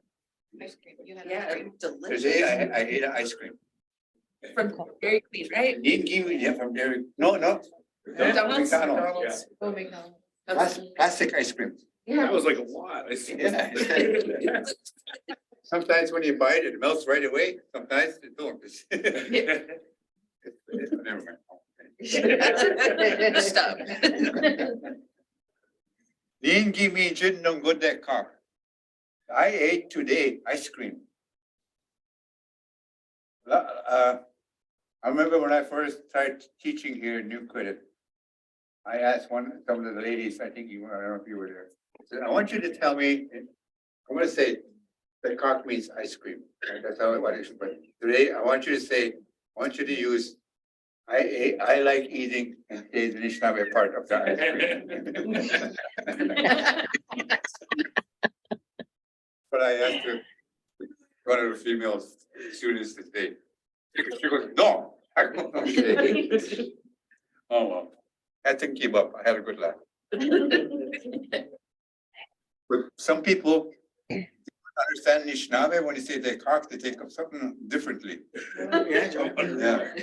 Ice cream. You had Yeah, ice cream. Today I ate ice cream. From Dairy Queen, right? Nin gi me, yeah, from Dairy, no. McDonald's. McDonald's, Oh, McDonald's. yeah. Plastic ice cream. Yeah. was like a lot. Yeah. Sometimes when you bite it, it melts right away. Sometimes it don't. Never mind. Stop. Nin gi me gin no good that cock. I ate today ice cream. I remember when I first started teaching here in New Credit. I asked some of the ladies, I think you were, I don't know if you were there. I said, I want you to tell me, I'm gonna say that cock means ice cream. Right? That's how it is. But today I want you to say, I want you to use, I like eating and say the Anishinaabe part of the ice cream. But I asked her, one of the female students today, She goes, no. Oh, well, I had to keep up. I had a good laugh. But some people understand Anishinaabe when you say they cock, they take up something differently. Yeah, Joe. Yeah.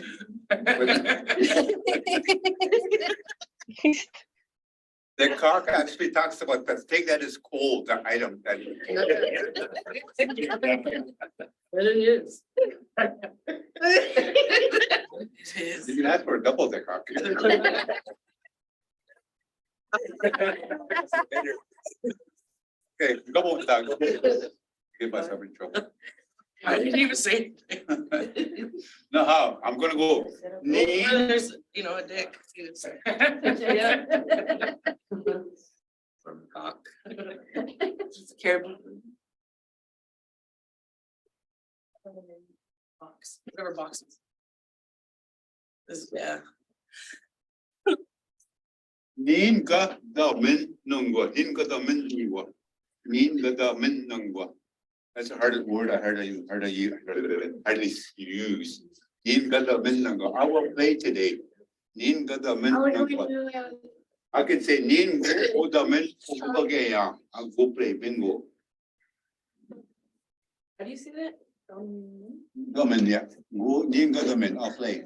The cock actually talks about that. Take that as cold, the item that. But it is. You can ask for a double the cock. Okay, double Doug. Get myself in trouble. I didn't even say anything. No, how? I'm gonna go. Name, There's, you know, a dick. Yeah. From cock. Just caribou. Box, whatever boxes. This, yeah. nin ka da min nungwa, nin ka da min nungwa, nin ka da min nungwa. That's a hard word I hardly use. Nin ka da min nungwa. I will play today. Nin ka da min nungwa. I can say nin ka da min nungwa. I'll go play bingo. How do you see that? Da min, yeah. Go nin ka da min. I'll play.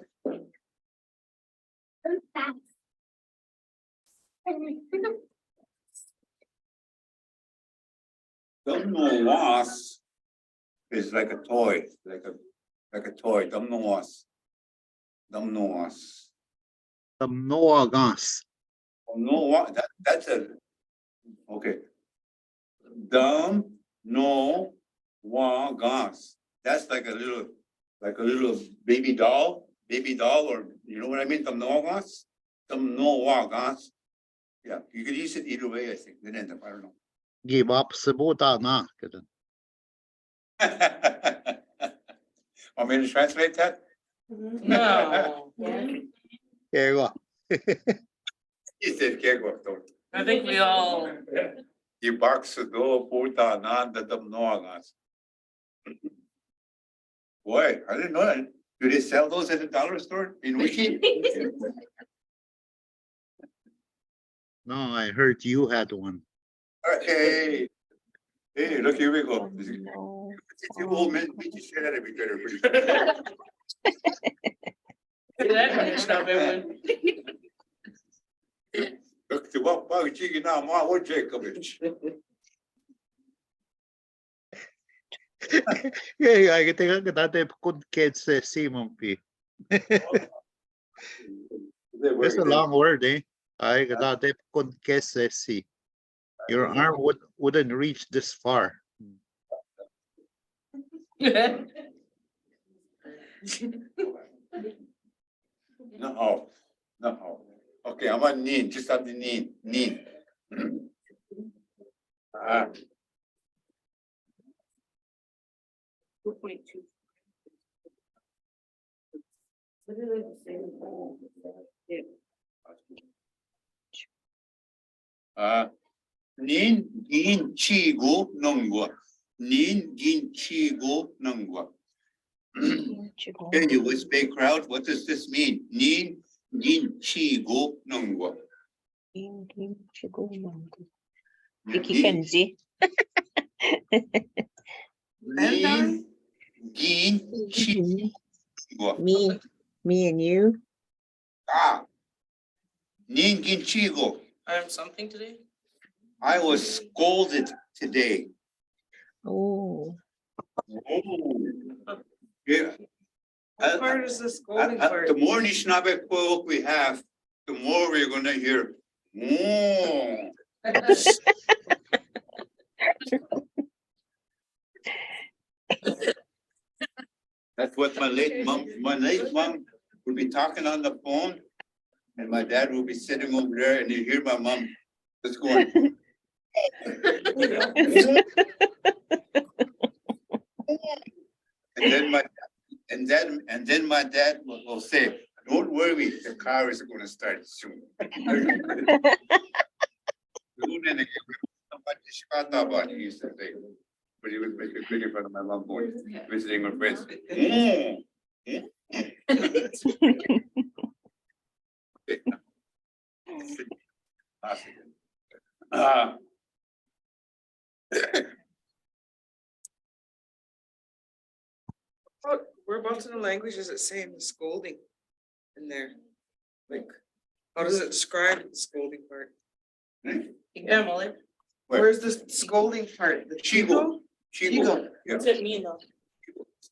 Dumno was is like a toy, like a toy. Dumno was. Dumno was. Noah Gas. No, what that's a okay. No wa gas. That's like a little baby doll, or you know what I mean? No gas. No wa gas. Yeah, you could use it either way, I think. It ends up, I don't know. Give up Sabota na. Want me to translate that? No. There you go. He said, "Can't go." I think we all. You box do puta nanda dam noagas. Boy, I didn't know that. Do they sell those at the dollar store in Wiki? No, I heard you had one. Hey, hey, look, here we go. No. You old men beat the shit out of each other pretty See that Anishinaabemowin? soon. Look to what bug chicken now, Ma, what Jacobich? Yeah, I can take that good kids say Simon P. It's a long word, eh? I got that good kids say see. Your arm wouldn't reach this far. No, no. Okay, I'm on knee, just on the knee. Ah, 2.2. 닌, 긴, 치고, 넘과. 닌, 긴, 치고, 넘과. Can you whisper crowd? What does this mean? 닌, 긴, 치고, 넘과. Vicky Kenzie. 닌, 긴, 치고. Me and you. Ah. 닌, 긴, 치고. I have something today? I was scolded today. Oh. Yeah. What part is the scolding part? The more Anishinaabe folk we have, the more we're gonna hear. "Moo." That's what my late mom would be talking on the phone. And my dad would be sitting over there and you hear my mom just going. And then my dad will say, "Don't worry, the car is gonna start soon." He used to say, but he would make a video fun of my mom going, visiting her friends. Whereabouts in the language does it say in the scolding in there? Like, how does it describe the scolding part? Yeah, Molly. Where's the scolding part? The Chigo. Chigo. Yeah. What's it mean though?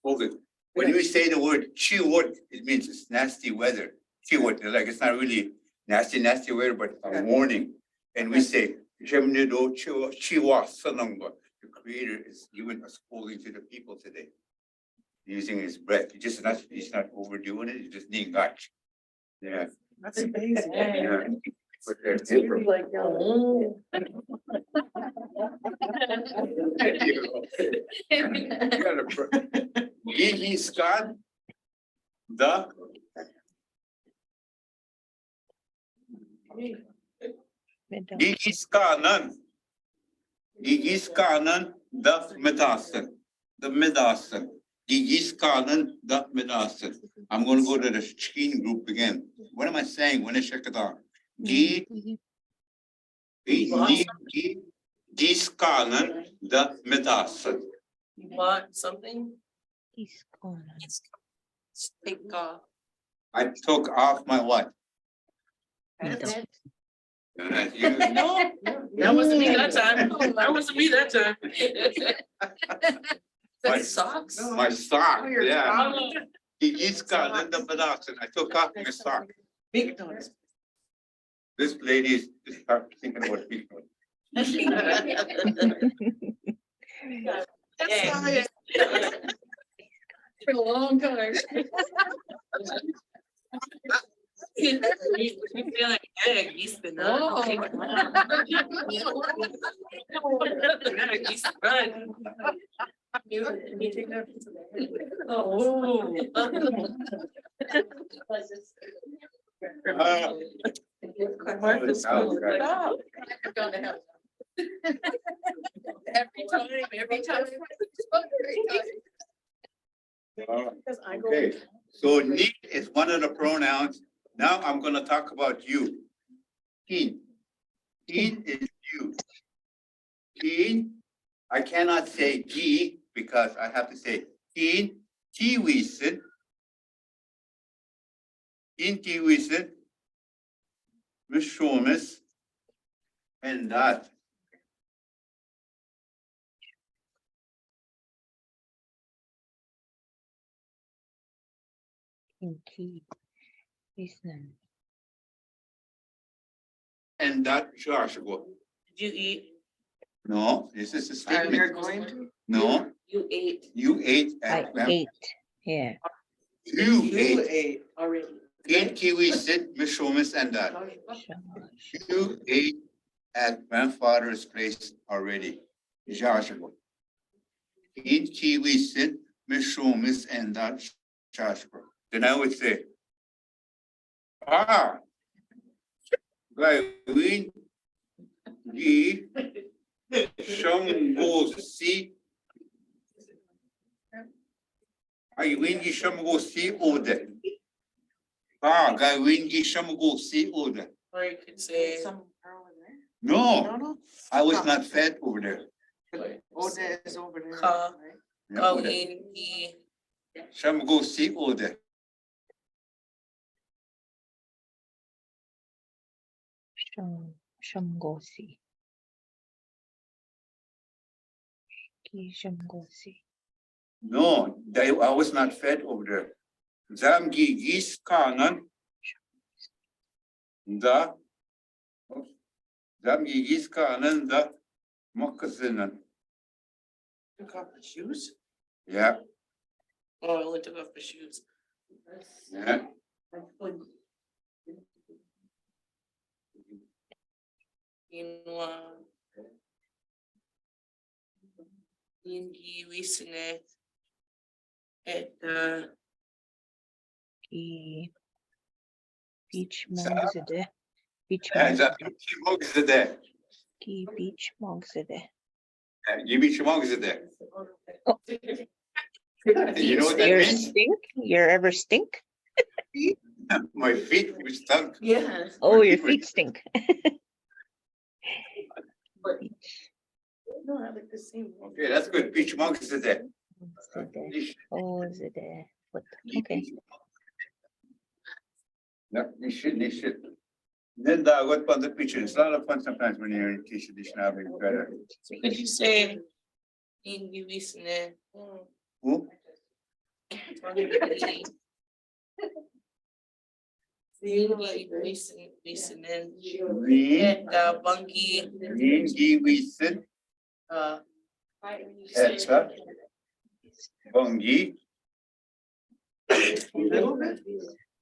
Okay. When we say the word chiwot, it means it's nasty weather. Chiwot, like it's not really nasty weather, but a Okay. warning. And we say, Jemnido chiwa sanangba. The creator is giving a scolding to the people today. Using his breath. He's not overdoing it, he's just being gotch. Yeah. That's amazing. Yeah. But they're It's really different. like, oh. You gotta Gigi Scott, the Gigi Skanan. Gigi Skanan, the Medasan. The Medasan. Gigi Skanan, the Medasan. I'm gonna go to the screen group again. What am I saying? When I check it out? Gigi Skanan, the Medasan. You want something? He's gone. Take off. I took off my what? Medasan. You- No, that wasn't me that time. That wasn't me that time. My- That socks. My sock, Oh, your yeah. Oh. He's got in the Medasan. I took off my sock. Big noise. This lady is start thinking about big one. Dang. For a long time. You feel like egg, you spin that. You spin. You take that. Oh. Martha's school. Oh. Every time. Okay, so neat is one of the pronouns. Now I'm gonna talk about you. Keen. Keen is you. Keen, I cannot say G because I have to say Keen, Tiwisen. Keen Tiwisen. Mishomis. And that. Inky. Listen. And that Joshua. Did you eat? No, this is a You're statement. going to? No, You ate. you ate I at ate. Yeah. you You ate. ate. Already. In Kiwi sit Mishomis and that. You ate at grandfather's place already. Joshua. In Kiwi sit Mishomis and that Joshua. Then I would say, Gawin Gi Shamgo Si. Gawin Gi Shamgo Si Ode. Gawin Gi Shamgo Si Ode. Or you could say. Some girl in there? No, No. I was not fed over there. Ode is over there. Ka. right? Yeah, Ode. Kawin. Shamgo Si Ode. Shamgosi. Ki Shamgosi. No, I was not fed over there. Zamgi Gis Kanan. The Zamgi Gis Kanan the Mokazinan. Took off the shoes? Yeah, Oh, I only took off my shoes. yeah. Inwa. Ingi wisne. At Ki Beach Mogside. Beach And that Mogside. Chimog is there. Ki Beach Mogside. You be Chimog is there. Oh. You know what that Your means? stink? Your ever stink? My feet were stunk. Yeah. Oh, your feet stink. No, I like the same. Okay, that's good. Peach monks is there. Oh, is it there? What? Okay. Yeah, you should. Then that what on the picture. It's a lot of fun sometimes when you're in Kisha Dishnabe. Could you say? In you listening. Who? Listening. Green, Bungie. green, Giwisen, Etcha, Bungie.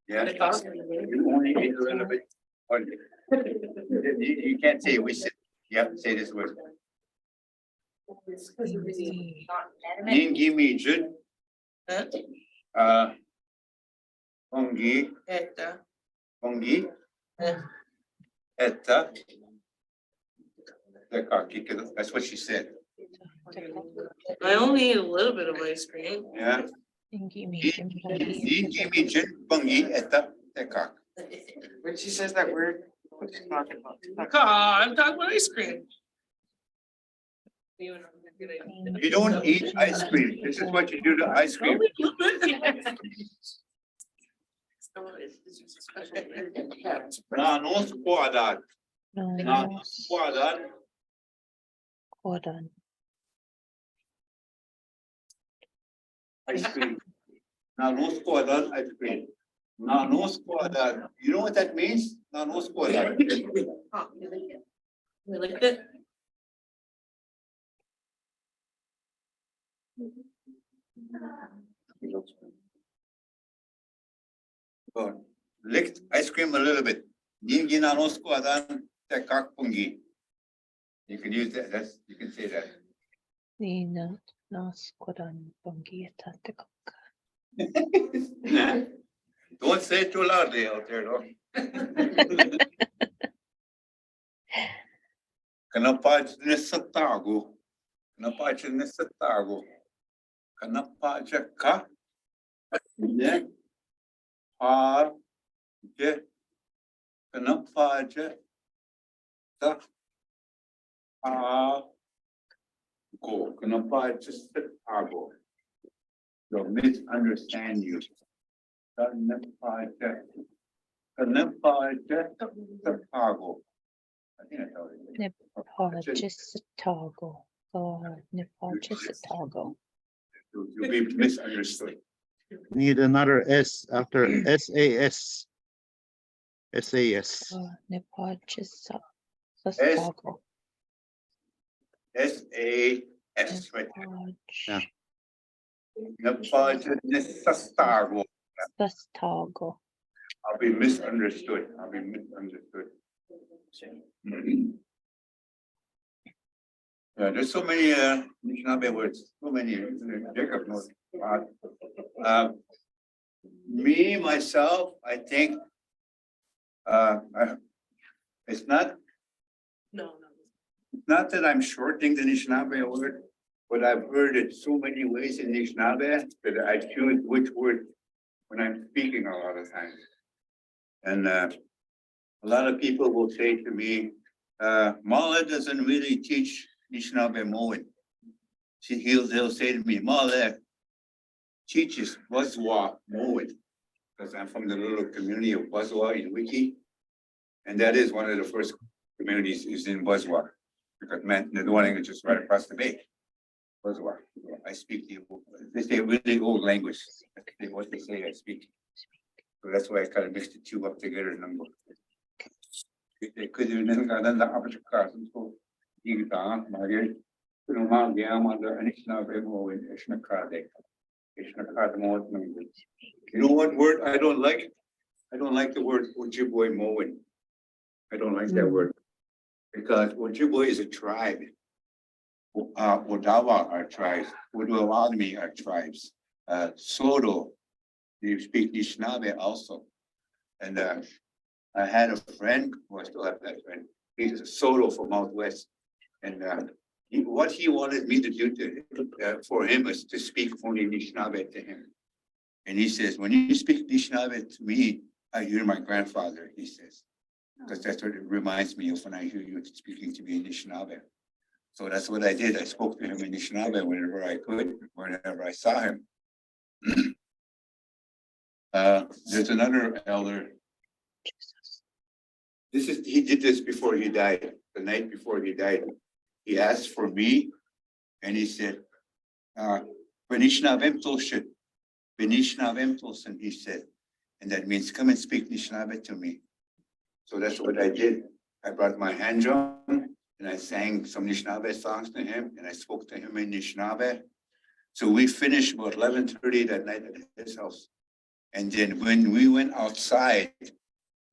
Yeah. You only need a little bit. You can't say we sit. You have to say this word. Yin Gimi Jun. Bungie, Bungie, Etta. That's what she said. I only eat a little bit of ice cream. Yeah. Yin Gimi Jun, Bungie, Etta, Tekak. When she says that word, what she's talking about. I'm talking about ice cream. You don't eat ice cream. This is what you do to ice cream. Na no squadad. Na no squadad. Cordon. Ice cream. Na no squadad ice cream. Na no squadad. You know what that means? Na no squadad. You like it? Good. Licked ice cream a little bit. Yin na no squadad tekak pungi. You can use that. You can say that. Nina nas cordon bongieta te Don't say it too loudly out there, though. Kanapaj nesatago. Kanapaj nesatago. Kanapaja ka. Ne. Pa. Je. Kanapaja. Ta. Pa. Go. Kanapaja satago. They'll misunderstand you. Kanapaja. Kanapaja satago. I think I told you. Nepachis-tago. Nepachis-tago. You'll be misunderstood. Need another S after SAS. SAS. Nepachis-tago. SAS, right? Yeah. Napajanissastago. Nepachis-tago. I'll be misunderstood. Yeah, there's so many Anishinaabe words, so many. Jacob knows. Me, myself, I think it's not No. that I'm shorting the Anishinaabe word, but I've heard it so many ways in Anishinaabe that I choose which word when I'm speaking a lot of times. And a lot of people will say to me, Mawla doesn't really teach Anishinaabemowin. He'll say to me, Mawla teaches Buzwa Mowin, because I'm from the little community of Buzwa in Wiki. And that is one of the first communities is in Buzwa, because the one is just right across the bay. Buzwa. I speak they say really old language. What they say I speak. So that's why I kind of mixed the two up together. They could do nothing other than the opposite class. So you can't, my dear. You know, my game on the Anishinaabemowin, Ishnakade. You know what word I don't like? I don't like the word Ojibwe Mowin. I don't like that word. Because Ojibwe is a tribe. Odawa are tribes. Odawadmi are tribes. Soto, you speak Anishinaabe also. And I had a friend, who I still have that friend. He's a Soto from out west. And what he wanted me to do for him is to speak only Anishinaabe to him. And he says, when you speak Anishinaabe to me, I hear my grandfather, he says. Because that's what it reminds me of when I hear you speaking to me in Anishinaabe. So that's what I did. I spoke to him in Anishinaabe whenever I could, whenever I saw him. There's another elder. He did this before he died, the night before he died. He asked for me and he said, Anishinaabem Tolshin, Anishinaabem Tolshin, he said. And that means come and speak Anishinaabe to me. So that's what I did. I brought my hand drum and I sang some Anishinaabe songs to him and I spoke to him in Anishinaabe. So we finished about 11:30 that night at his house. And then when we went outside,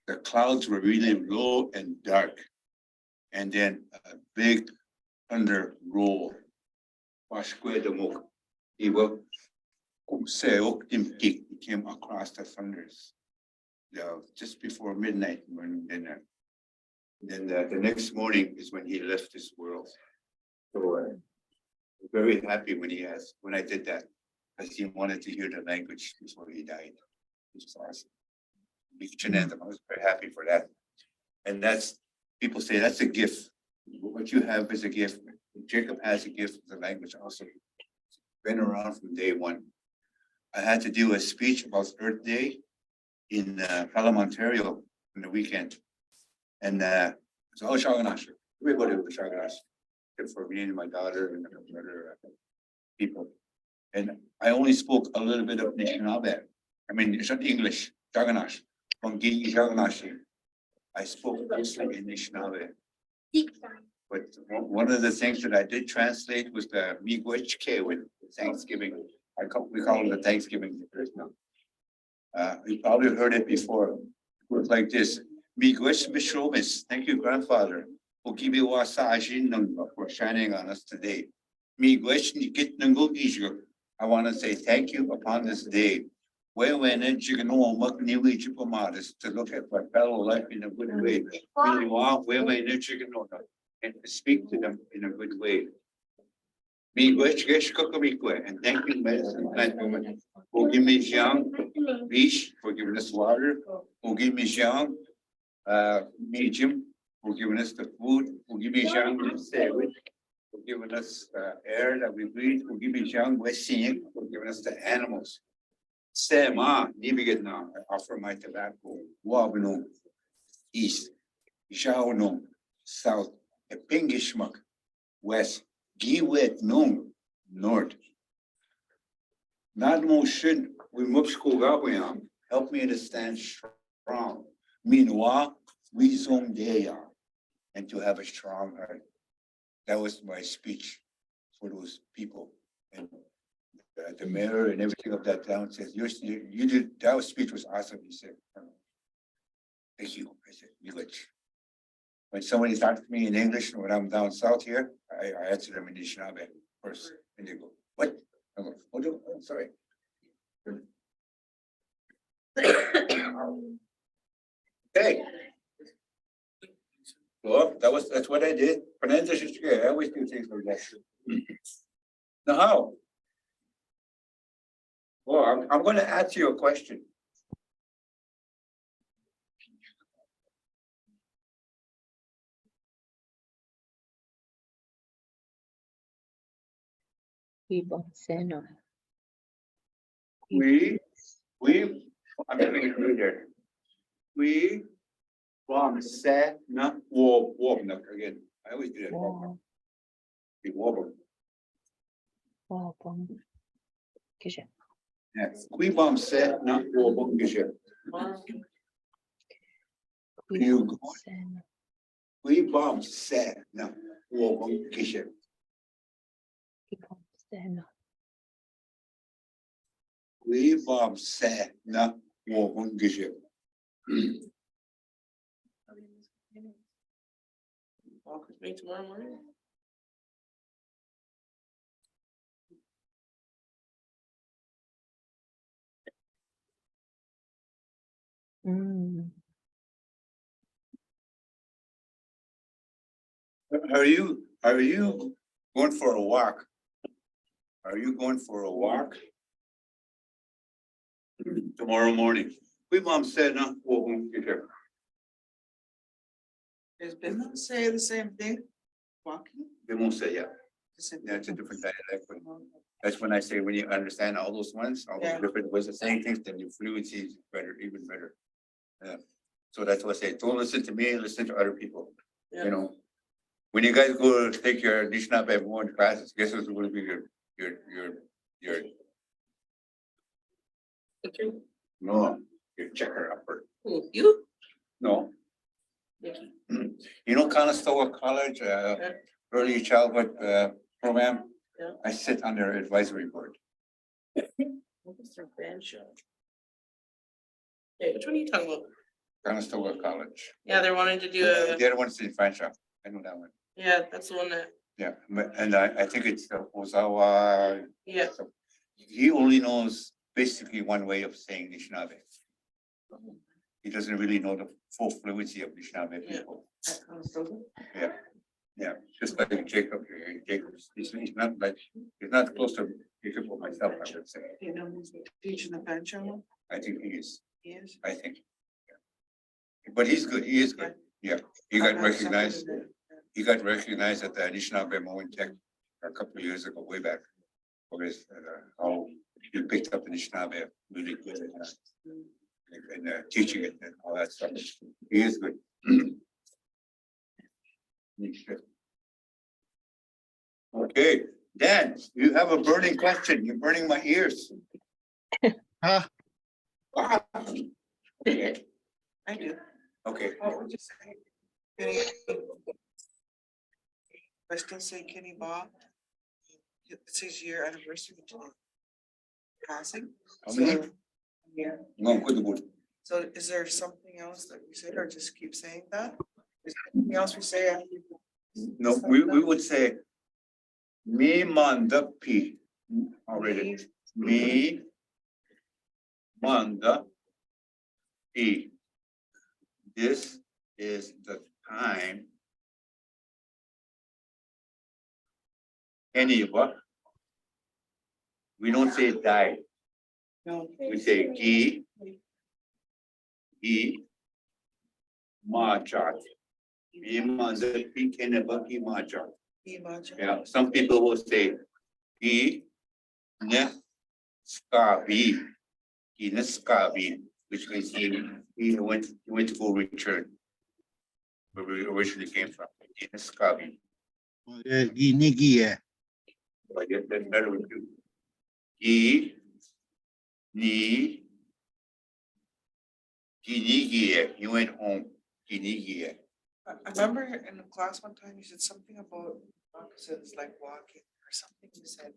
the clouds were really low and dark. And then a big thunder roll. He came across the thunders. Just before midnight, then the next morning is when he left this world. So very happy when I did that, because he wanted to hear the language before he died. Which is awesome. I was very happy for that. And people say that's a gift. What you have is a gift. Jacob has a gift of the language also. Been around from day one. I had to do a speech about Earth Day in Pelham, Ontario on the weekend. And it's all Shawana. Everybody was Shawana. Except for me and my daughter and other people. And I only spoke a little bit of Anishinaabe. I mean, it's not English, Shaganash. I spoke mostly in Anishinaabe. But one of the things that I did translate was the Miigwechke with Thanksgiving. We call it the Thanksgiving now. You probably heard it before. It was like this. Miigwech Mishromis. Thank you, grandfather. For shining on us today. I want to say thank you upon this day. Where when you can know to look at my fellow life in a good way. And to speak to them in a good way. And thank you, medicine plant woman. Who give me young beach for giving us water. Who give me young medium for giving us the food. Who give me young sandwich. For giving us air that we breathe. Who give me young western for giving us the animals. Sema, Nibigatna, I offer my tobacco, Wabano, East, Shawana, South, Epingishmak, West, Giwet Nung, North. Not motion, we Mupskogawiam, help me to stand strong. Meanwhile, we zoom there and to have a strong heart. That was my speech for those people. And the mayor and everything of that town says, you did, that speech was awesome, he said. Thank you. I said, you good. When somebody talks to me in English, when I'm down south here, I answer them in Anishinaabe first. And they go, what? I go, oh, I'm sorry. Okay. Well, that's what I did. I always do things like that. Now how? Well, I'm going to ask you a question. We, I'm going to read there. We, say, not war, again. I always do that. We war. Yes, we bomb set, not war, you we bomb set, not war, we bomb set, not war, Walk with me tomorrow morning. Are you going for a walk? Are you going for a walk? tomorrow morning. We mom said, no, we'll get here. Does Bimbo say the same thing? Walking? They won't say, yeah, The same that's a thing? different dialect. But that's when I say, when you understand all those ones, all those Yeah. different ways of saying things, then your fluency is better, even better. Yeah, so that's what I say, don't listen to me, listen to other people, Yeah. you know. When you guys go to take your Anishinaabemowin classes, guess who's gonna be your, no, your checker upper, Who, you? no. Nikki. You know, Conestoga College, early childhood, program. Yeah. I sit on their advisory board, What's their grandchild? Hey, which one are you talking about? Conestoga College. Yeah, they're wanting to do a, The other one's in Fanshawe, I know that one, yeah, that's the one that, yeah, and I think it's Ozawa. yeah. He only knows basically one way of saying Anishinaabe. He doesn't really know the full fluency of Anishinaabe Yeah. people. that kind of stuff. Yeah, just like Jacob here, he's not like, he's not close to Jacob or myself, I would say. You know, who's teaching the bench on? I think he is, He is. I think. Yeah. But he's good, he is good, yeah, he got recognized, at the Anishinaabemowin Tech a couple of years ago, way back. For his, how he picked up Anishinaabe really good and teaching it and all that stuff. He is good. Okay, Dan, you have a burning question. You're burning my ears. Huh? Okay, I do. okay. What would you say? Kenny- I still say Kenny Bob. It's his year anniversary today. Passing. How many? So, yeah. No, good. So is there something else that we said or just keep saying that? Is there anything else we say after? No, we would say me manda p already. Me manda p. This is the time. Any of us. We don't say die. No. We say gi. Majat. Me manda p kenebaki majat. Yeah, some people will say gi ne skabi. Gi ne skabi, which means he went to go return. Where we originally came from. Gi ne skabi. Ginigie. I guess that's better with you. Gi ni ginigie. He went home. Ginigie. I remember in the class one time you said something about opposites like walking or something you said.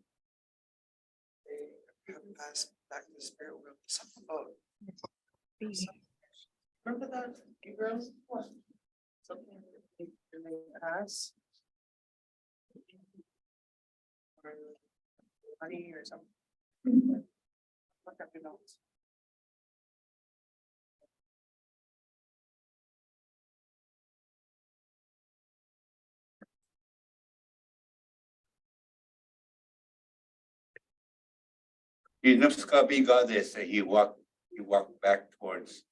They have passed back to the spirit world, something about. Remember that, you girls? What? Something they pass. Or money or something. Look at the notes. Gineskabi goddess, he walked back towards.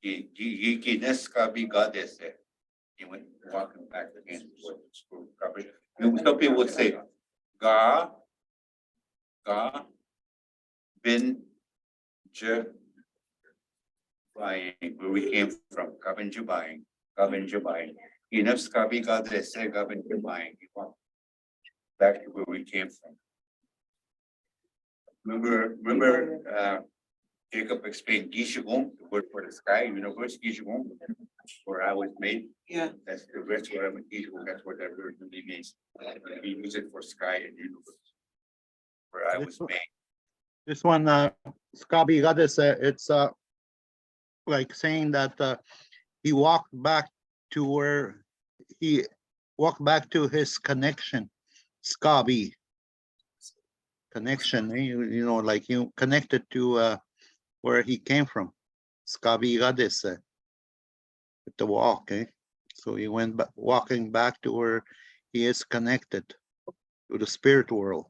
Gineskabi goddess. He went walking back again towards the school property. Some people would say, Ga, bin, je, buying, where we came from, Gabin Jubaing, Gineskabi goddess, Gabin Jubaing, he walked back to where we came from. Remember, Jacob explained Gishigong, the word for the sky, you know, where's Gishigong? Where I was made, Yeah, that's the rest where I'm Gishigong, that's what that word really means. We use it for sky and universe. Where I was made. This one, Scabby Goddess, it's like saying that he walked back to where he walked back to his connection, Scabby connection. You know, like you connected to where he came from, Scabby Goddess with the walk. So he went back, walking back to where he is connected to the spirit world.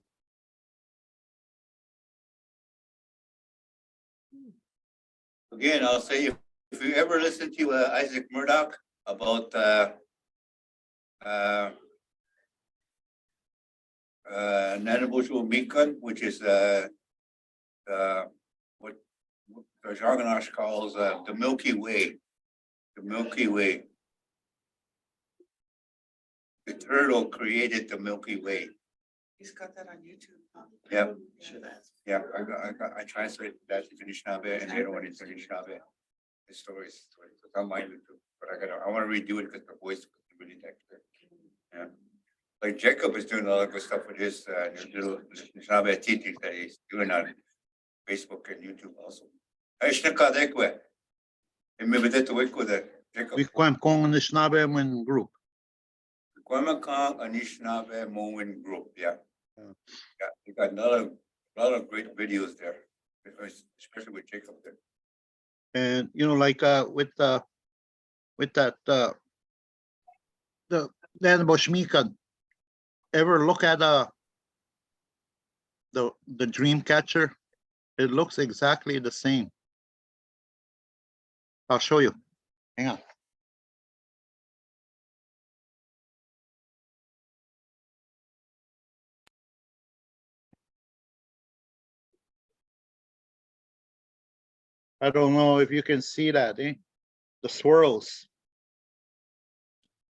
Again, I'll say, if you ever listen to Isaac Murdoch about Nanabushu Mikan, which is what the Jargonash calls the Milky Way. The Milky Way. The turtle created the Milky Way. He's got that on YouTube. Huh? Yep. Sure that. Yeah, I translated that to Anishinaabe and the other one is Anishinaabe. The stories, it's on my YouTube, but I want to redo it because the voice is really texture. Yeah. Like Jacob is doing a lot of good stuff with his little Anishinaabe teachings that he's doing on Facebook and YouTube also. Anishinaabe, and maybe that's the way with Jacob. We kwam kong Anishinaabemowin group. Kwame Anishinaabemowin group, yeah. Yeah. Yeah, you got a lot of great videos there, especially with Jacob there. And you know, like with that the Nanabushu ever look at the dream catcher? It looks exactly the same. I'll show you. Hang on. I don't know if you can see that, eh? The swirls,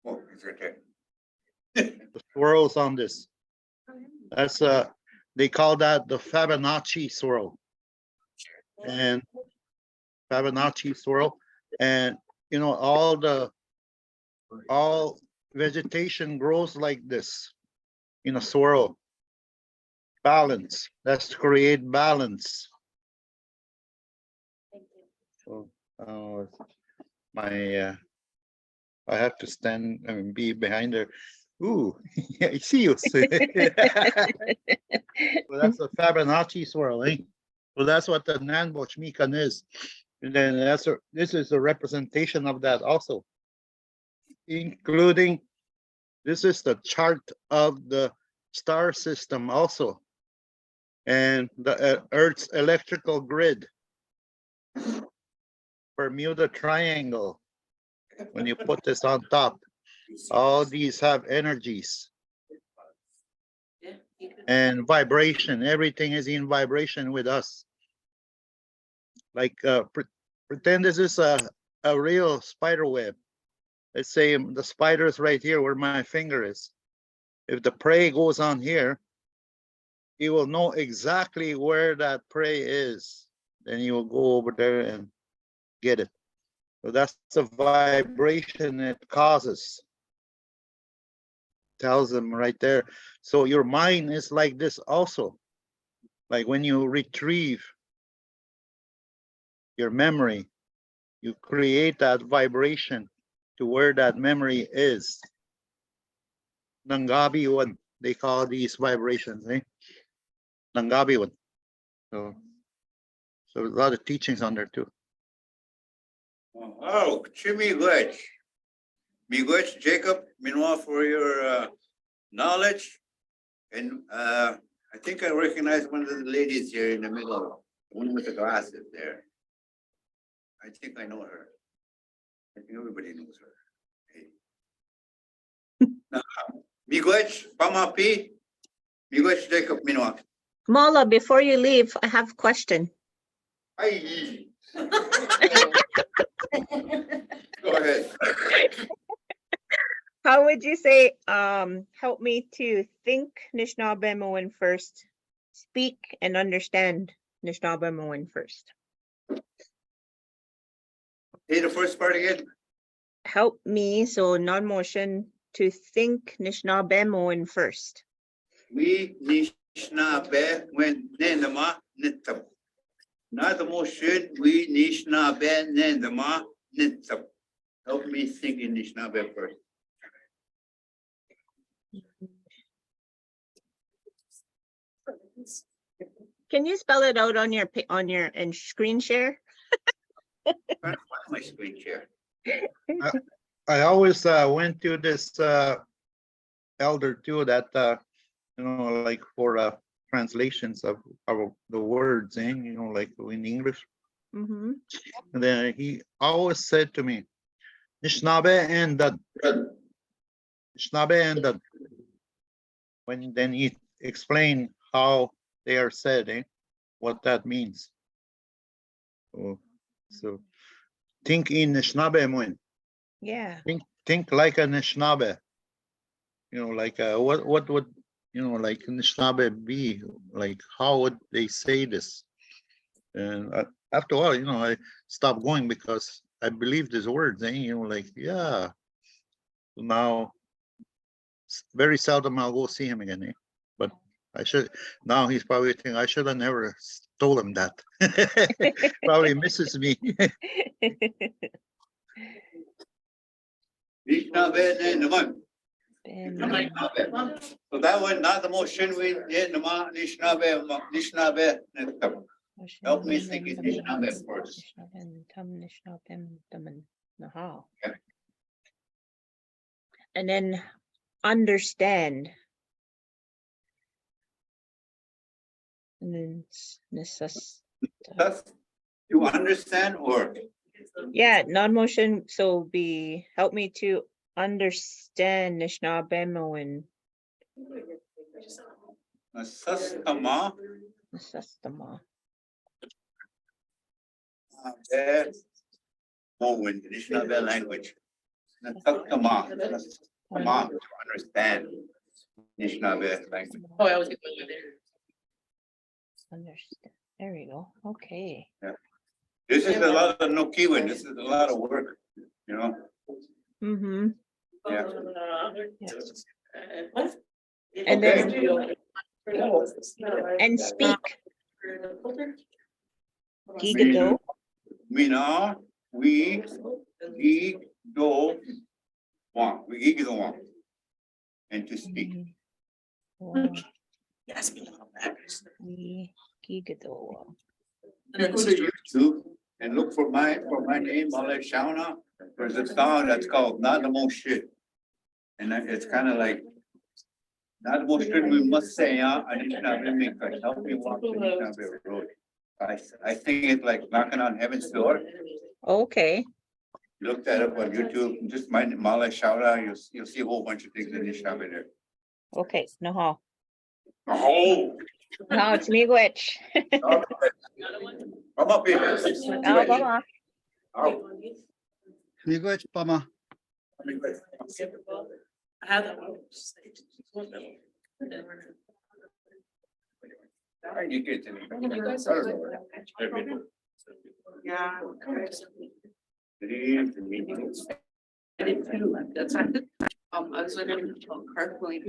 Oh, it's right there. the swirls on this. That's they call that the Fibonacci swirl. And Fibonacci swirl, and you know, all vegetation grows like this in a swirl. Balance. That's to create balance. So my I have to stand and be behind her. Ooh, yeah, I see you. Well, that's a Fibonacci swirl, eh? Well, that's what the Nanabushu is. And then this is a representation of that also, including this is the chart of the star system also, and the Earth's electrical grid, Bermuda Triangle. When you put this on top, all these have energies Yeah, you could- and vibration. Everything is in vibration with us. Like pretend this is a real spider web. Let's say the spider is right here where my finger is. If the prey goes on here, he will know exactly where that prey is. Then he will go over there and get it. So that's the vibration it causes. Tells them right there. So your mind is like this also. Like when you retrieve your memory, you create that vibration to where that memory is. Nangabi one, they call these vibrations, eh? Nangabi one. So a lot of teachings on there too. Oh, Chimigwech. Miigwech, Jacob, meanwhile for your knowledge. And I think I recognize one of the ladies here in the middle, the one with the glasses there. I think I know her. I think everybody knows her. Hey. Miigwech, Pamapi, Miigwech, Jacob, meanwhile. Mawla, before you leave, I have a question. Aye. Go ahead. How would you say, help me to think Anishinaabemowin first, speak and understand Anishinaabemowin first? Say the first part again. Help me, so non-motion, to think Anishinaabemowin first. We Anishinaabe Nenama Nitab. Not the motion, we Anishinaabe Nenama Nitab. Help me think in Anishinaabe first. Can you spell it out on your and screen share? Trying to find my screen share. I always went to this elder too that you know, like for translations of the words, and you know, like in English, Mm-hmm. And then he always said to me, Nishnabe and that. Nishnabe and that. When then he explained how they are said, what that means. So think in Anishinaabemowin. Yeah. Think like a Anishinaabe. Like what would like Anishinaabe be like? How would they say this? And after a while, I stopped going because I believe these words. Like yeah. Now, very seldom I'll go see him again. But I should. Now he's probably thinking I should have never told him that. Probably misses me. Anishinaabemowin. Ben- So that one, not the most genuine, Anishinaabemowin. Help me think it's Anishinaabe first. Aha. Okay. And then understand. And then That's, you understand or? yeah, non-motion, so be, help me to understand Anishinaabemowin. Nasastama, Nasastama. Mowin, Anishinaabe language. Nasastama, Nasastama, to understand Anishinaabe language. Oh, I was gonna go there. Understand. There we go. Okay. This is a lot of no keyword, this is a lot of work, Mm-hmm. Yeah. And then, then. and speak. Gigado. Mina, we, gi, do, want, we gi, do, want. And to speak. Yes. Gigado. Go to YouTube and look for my name, Mawla Shawana. There's a song that's called Not the Most Shit. And it's kind of like, not the most shit we must say, Anishinaabe, help me walk the Anishinaabe road. I think it's like knocking on heaven's door. Okay. Look that up on YouTube, just mind Mawla Shawana, you'll see a whole bunch of things in Anishinaabe there. Okay. No how. Oh. No, it's miigwech. Come up here. Oh, baba. Oh. Miigwech, Pama. I have that one. You get to You guys are like- Yeah. I didn't feel like that's. I was looking at carpooling.